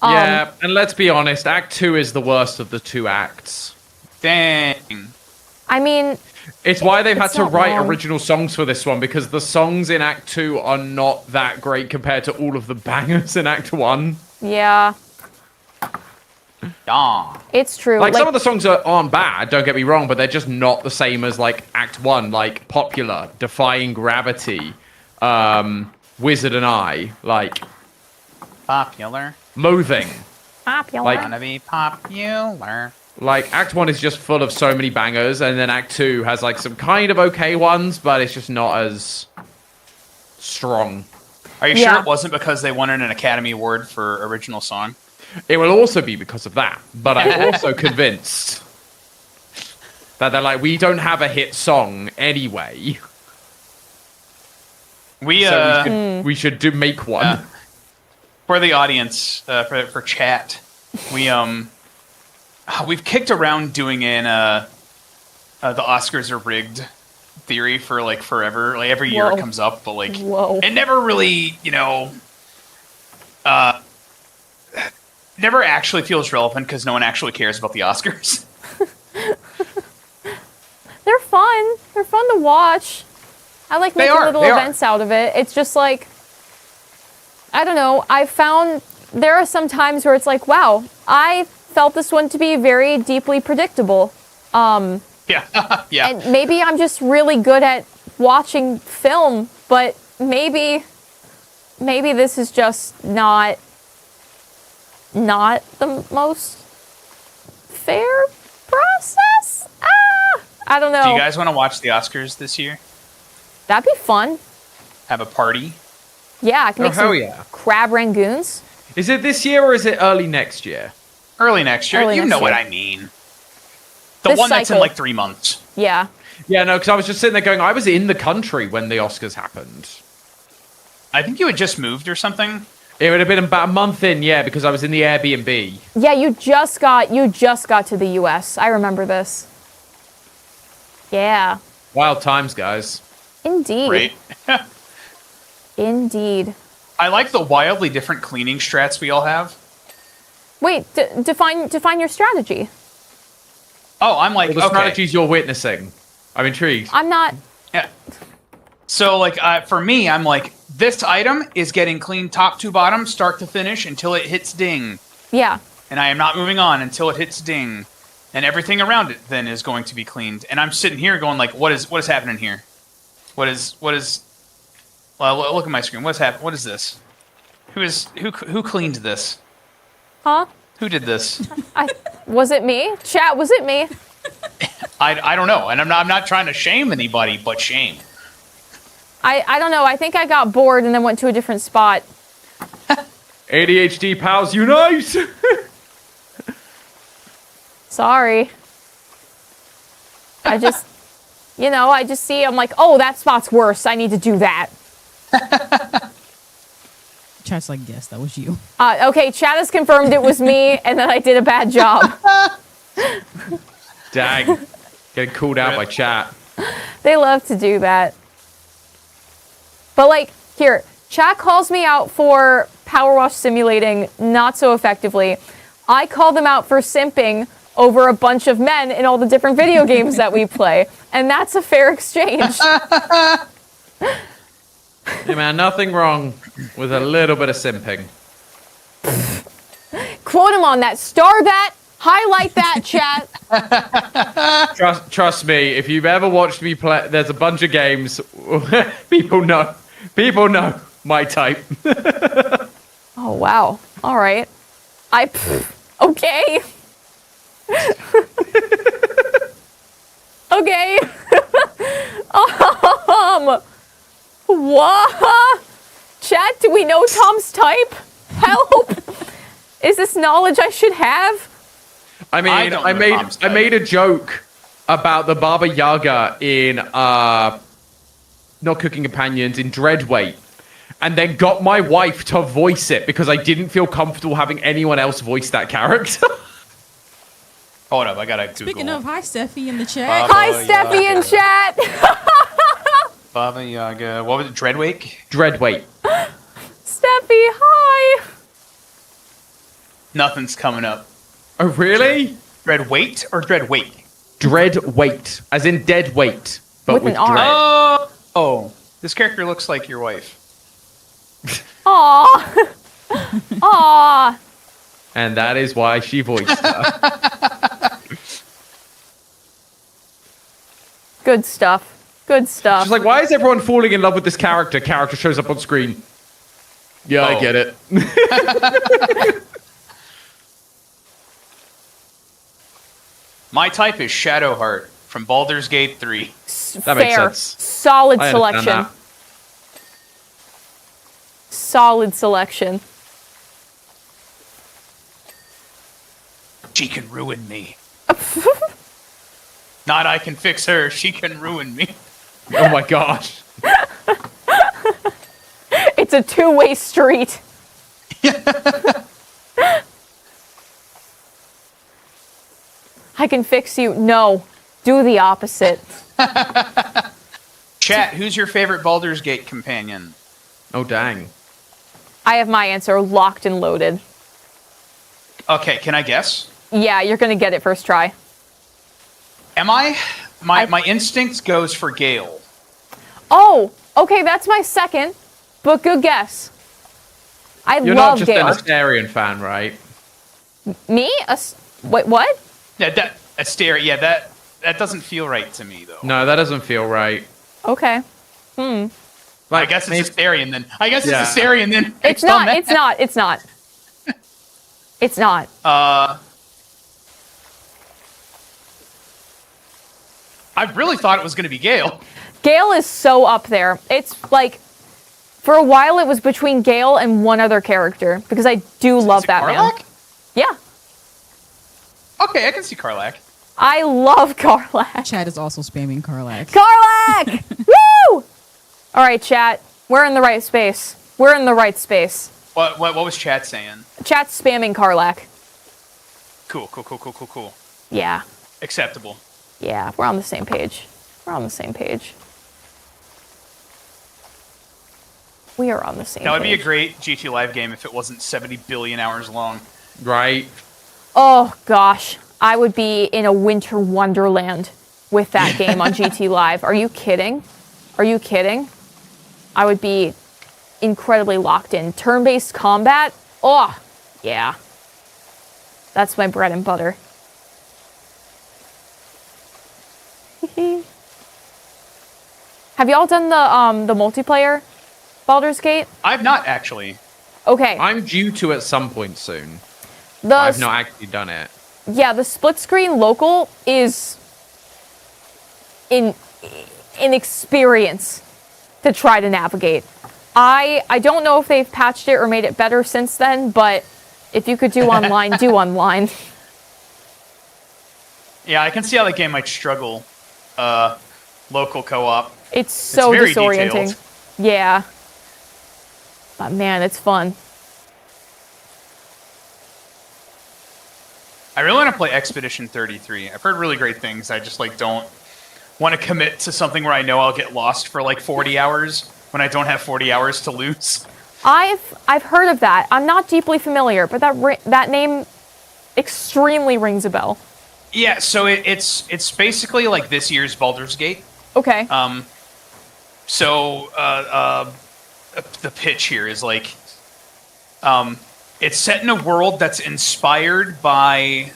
Yeah, and let's be honest, Act 2 is the worst of the 2 acts. Dang. I mean, It's why they've had It's to not write wrong. original songs for this one, because the songs in Act 2 are not that great compared to all of the bangers in Act 1. yeah, Yeah. it's true. Like, some of the songs aren't bad, don't get me wrong, but they're just not the same as, like, Act 1, like Popular, Defying Gravity, Wizard and I, like, Popular. Loathing. popular. like- Wanna be popular. Like, Act 1 is just full of so many bangers, and then Act 2 has, like, some kind of okay ones, but it's just not as strong. Are you Yeah. sure it wasn't because they wanted an Academy Award for original song? It will also be because of that, but I'm also convinced that they're like, we don't have a hit song anyway, We so we should make one. for the audience, for chat, we've kicked around doing the Oscars are rigged theory for like forever. Like every year Whoa. it comes up, but like Whoa. it never really, never actually feels relevant because no one actually cares about the Oscars. They're fun. They're fun to watch. I like They making are, little they are. events out of it. It's just like, I don't know. I found there are some times where it's like, wow, I felt this one to be very deeply predictable. Yeah, yeah. And maybe I'm just really good at watching film, but maybe this is just not the most fair process. I don't know. Do you guys want to watch the Oscars this year? That'd be fun. Have a party? Yeah, I can make hell some yeah. crab rangoons. Is it this year or is it early next year? Early next year. Early You next know what year. I mean. The This one that's in cycle. like 3 months. Yeah. Yeah, no, because I was just sitting there going, I was in the country when the Oscars happened. I think you had just moved or something. It would have been about a month in, yeah, because I was in the Airbnb. Yeah, you just got to the US. I remember this. Yeah. Wild times, guys. Indeed. Right. Indeed. I like the wildly different cleaning strats we all have. Wait, define your strategy. Oh, I'm like, Well, the strategies you're witnessing. I'm intrigued. I'm not. Yeah. So, like, for me, I'm like, this item is getting cleaned top to bottom, start to finish, until it hits ding. Yeah. And I am not moving on until it hits ding. And everything around it then is going to be cleaned. And I'm sitting here going like, what is happening here? What is well, look at my screen. What's happening? What is this? Who cleaned this? Huh? Who did this? Was it me? Chat, was it me? I don't know. And I'm not trying to shame anybody, but shame. I don't know. I think I got bored and then went to a different spot. ADHD pals unite! Sorry. I just see, I'm like, oh, that spot's worse. I need to do that. Chat's like, yes, that was you. Okay, chat has confirmed it was me and that I did a bad job. Dang. Getting called out by chat. They love to do that. But like, here, chat calls me out for PowerWash simulating not so effectively. I call them out for simping over a bunch of men in all the different video games that we play. And that's a fair exchange. Hey man, nothing wrong with a little bit of simping. Quote him on that. Star that. Highlight that, chat. Trust me, if you've ever watched me play, there's a bunch of games. People know my type. Oh, wow. All right. Okay. Okay. What? Chat, do we know Tom's type? Help. Is this knowledge I should have? I mean, I made a joke about the Baba Yaga in Not Cooking Companions in Dreadweight, and then got my wife to voice it because I didn't feel comfortable having anyone else voice that character. Hold up, I gotta Google. Speaking of, hi, Steffi in the chat. Hi, Steffi in chat. Baba Yaga. What was it? Dreadwake? Dreadweight. Steffi, hi. Nothing's coming up. Oh, really? Dreadweight or Dreadwake? Dreadweight, as in dead weight, but With with an R. dread. Oh, this character looks like your wife. Aw. Aw. And that is why she voiced her. Good stuff. Good stuff. She's like, why is everyone falling in love with this character? Character shows up on screen. Yeah, I get it. My type is Shadowheart from Baldur's Gate 3. That makes Fair. sense. Solid I selection. understand that. Solid selection. She can ruin me. Not I can fix her, she can ruin me. Oh my gosh. It's a two-way street. I can fix you. No. Do the opposite. Chat, who's your favorite Baldur's Gate companion? Oh, dang. I have my answer locked and loaded. Okay, can I guess? Yeah, you're going to get it first try. Am I? My instinct goes for Gale. Oh, okay, that's my second, but good guess. You're love not just Gale. an Astarion fan, right? Me? Wait, what? Yeah, Astarion. Yeah, that doesn't feel right to me though. No, that doesn't feel right. Okay. I guess it's Astarion then. It's not. It's not. It's not. It's not. I really thought it was going to be Gale. Gale is so up there. It's like, for a while it was between Gale and one other character, because I do love that man. Karlach? Yeah. Okay, I can see Karlach. I love Karlach. Chat is also spamming Karlach. Karlach! Woo! All right, chat. We're in the right space. We're in the right space. What was chat saying? Chat's spamming Karlak. Cool. Yeah. Acceptable. Yeah, we're on the same page. We're on the same page. We are on the same That would be a page. great GT Live game if it wasn't 70 billion hours long. Right. Oh, gosh. I would be in a winter wonderland with that game on GT Live. Are you kidding? Are you kidding? I would be incredibly locked in. Turn-based combat? Oh, yeah. That's my bread and butter. Have y'all done the multiplayer Baldur's Gate? I've not actually. Okay. I'm due to at some point soon. The I've not actually done it. Yeah, the split screen local is an experience to try to navigate. I don't know if they've patched it or made it better since then, but if you could do online, do online. Yeah, I can see how that game might struggle. Local co-op. It's so very disorienting. detailed. Yeah. But man, it's fun. I really want to play Expedition 33. I've heard really great things. I just don't want to commit to something where I know I'll get lost for 40 hours when I don't have 40 hours to lose. I've heard of that. I'm not deeply familiar, but that name extremely rings a bell. Yeah, so it's basically like this year's Baldur's Gate. Okay. The pitch here is it's set in a world that's inspired by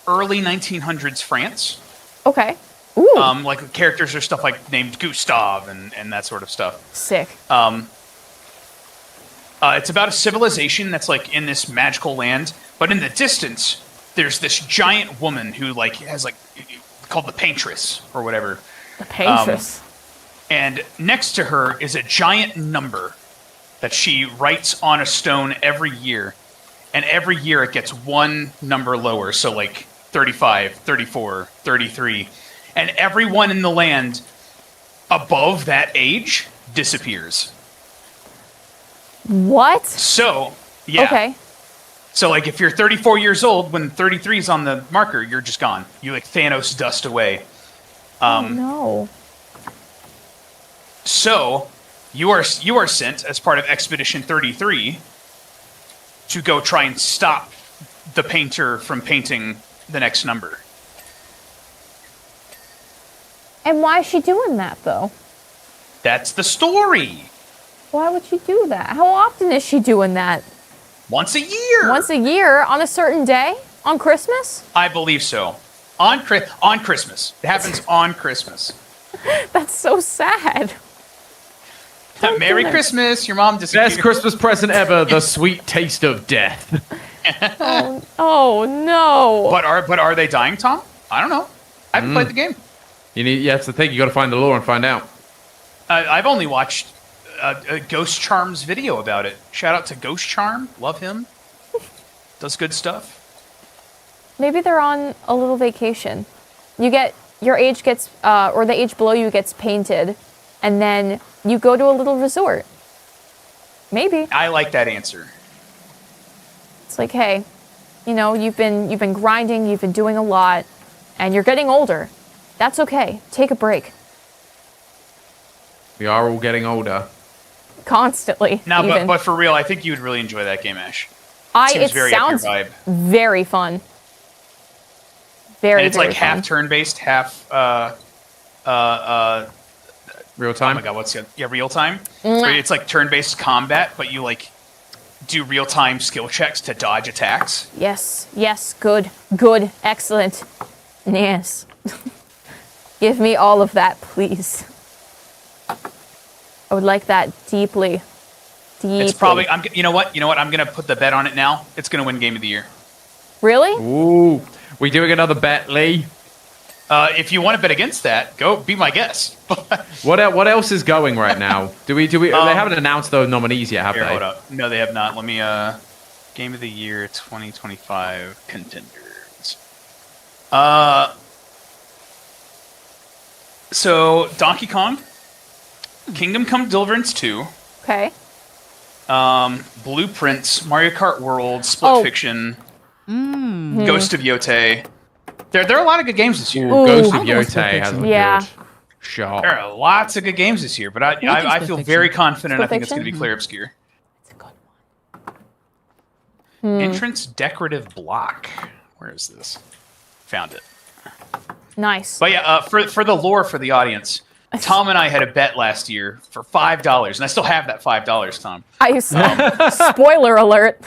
early 1900s France. Okay. Ooh. Characters are stuff named Gustav and that sort of stuff. Sick. It's about a civilization that's in this magical land, but in the distance there's this giant woman who has called the Paintress or whatever. The Paintress. And next to her is a giant number that she writes on a stone every year. And every year it gets one number lower. So 35, 34, 33. And everyone in the land above that age disappears. What? So, yeah. Okay. So if you're 34 years old, when 33 is on the marker, you're just gone. You Thanos dust away. Oh no. So, you are sent as part of Expedition 33 to go try and stop the painter from painting the next number. And why is she doing that, though? That's the story. Why would she do that? How often is she doing that? Once a year. Once a year? On a certain day? On Christmas? I believe so. On Christmas. It happens on Christmas. That's so sad. Merry Christmas. Your mom disappeared. Best Christmas present ever, the sweet taste of death. Oh no. But are they dying, Tom? I don't know. I haven't played the game. That's the thing. You got to find the lore and find out. I've only watched Ghost Charm's video about it. Shout out to Ghost Charm. Love him. Does good stuff. Maybe they're on a little vacation. Your age gets, or the age below you gets painted, and then you go to a little resort. Maybe. I like that answer. It's like, hey, you've been grinding, you've been doing a lot, and you're getting older. That's okay. Take a break. We are all getting older. Constantly. No, even. but for real, I think you would really enjoy that game, Ash. It very sounds up your vibe. very fun. Very, And it's very half fun. turn-based, half Real time. oh my god, real time. Where it's turn-based combat, but you do real-time skill checks to dodge attacks. Yes, good, excellent. Yes. Give me all of that, please. I would like that deeply. It's probably you know what? I'm gonna put the bet on it now. It's gonna win Game of the Year. Really? Ooh. We doing another bet, Lee? If you want to bet against that, go be my guest. What else is going right now? Do we? They haven't announced those nominees yet, have Here, they? hold up. No, they have not. Let me Game of the Year 2025 contenders. So Donkey Kong, Kingdom Come Deliverance 2, Okay. Blueprints, Mario Kart World, Split Fiction, Ghost of Yote. There are a lot of good games this year. Ooh. Ghost of I know Split Yote has a Fiction. Yeah. good shot. There are lots of good games this year, but I Split feel Fiction? very confident. Split I think it's Fiction? going to be Clear Obscure. It's a good one. Entrance decorative block. Where is this? Found it. Nice. But yeah, for the lore for the audience, Tom and I had a bet last year for $5, and I still have that $5, Tom. I saw. Spoiler alert.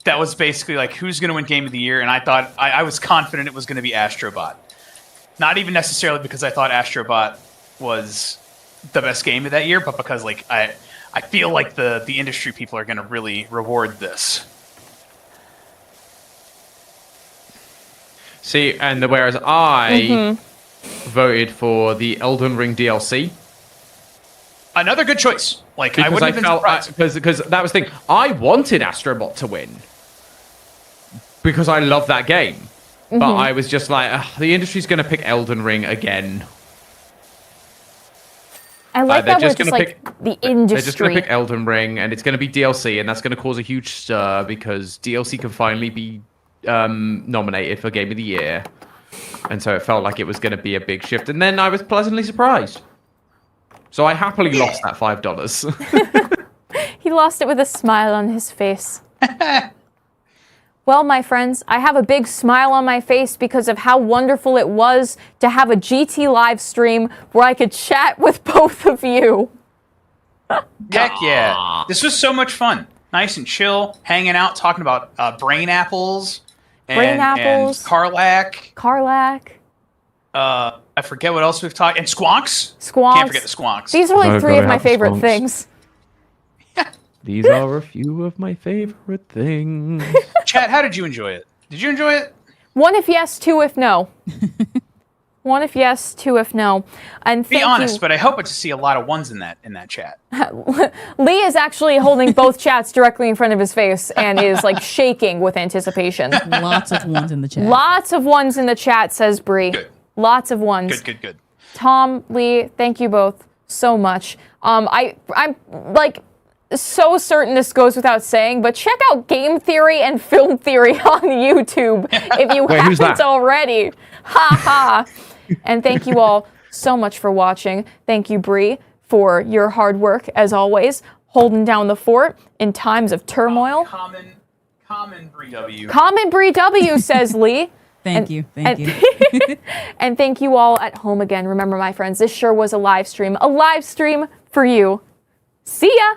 That was basically like who's going to win Game of the Year, and I thought I was confident it was going to be Astrobot. Not even necessarily because I thought Astrobot was the best game of that year, but because like I feel like the industry people are going to really reward this. See, and whereas I voted for the Elden Ring DLC. Another good choice. Like I Because wouldn't have been surprised. because that was the thing. I wanted Astrobot to win because I love that game, but I was just like, the industry's going to pick Elden Ring again. I like they're that we're just just gonna like the industry. They're just going to pick Elden Ring, and it's going to be DLC, and that's going to cause a huge stir because DLC can finally be nominated for Game of the Year, and so it felt like it was going to be a big shift. And then I was pleasantly surprised. So I happily lost that $5. He lost it with a smile on his face. Well, my friends, I have a big smile on my face because of how wonderful it was to have a GT live stream where I could chat with both of you. Heck yeah. This was so much fun. Nice and chill, hanging out, talking about brain apples. Brain apples. And Carlac. Carlac. I forget what else we've talked. And Squonks. Squonks. Can't forget the Squonks. These are like I've three gotta of my have the favorite Squonks. things. These are a few of my favorite things. Chat, how did you enjoy it? Did you enjoy it? 1 if yes, 2 if no. 1 if yes, 2 if no. And Be thank honest, you. but I hope to see a lot of ones in that chat. Lee is actually holding both chats directly in front of his face and is like shaking with anticipation. Lots of ones in the chat. Lots of ones in the chat, says Bree. Good. Lots of ones. Good. Tom, Lee, thank you both so much. I'm like so certain this goes without saying, but check out Game Theory and Film Theory on YouTube if you Wait, who's haven't that? already. Ha ha. And thank you all so much for watching. Thank you, Bree, for your hard work as always, holding down the fort in times of turmoil. Common Bree W. Common Bree W, says Lee. Thank you. And thank you all at home again. Remember, my friends, this sure was a live stream for you. See ya!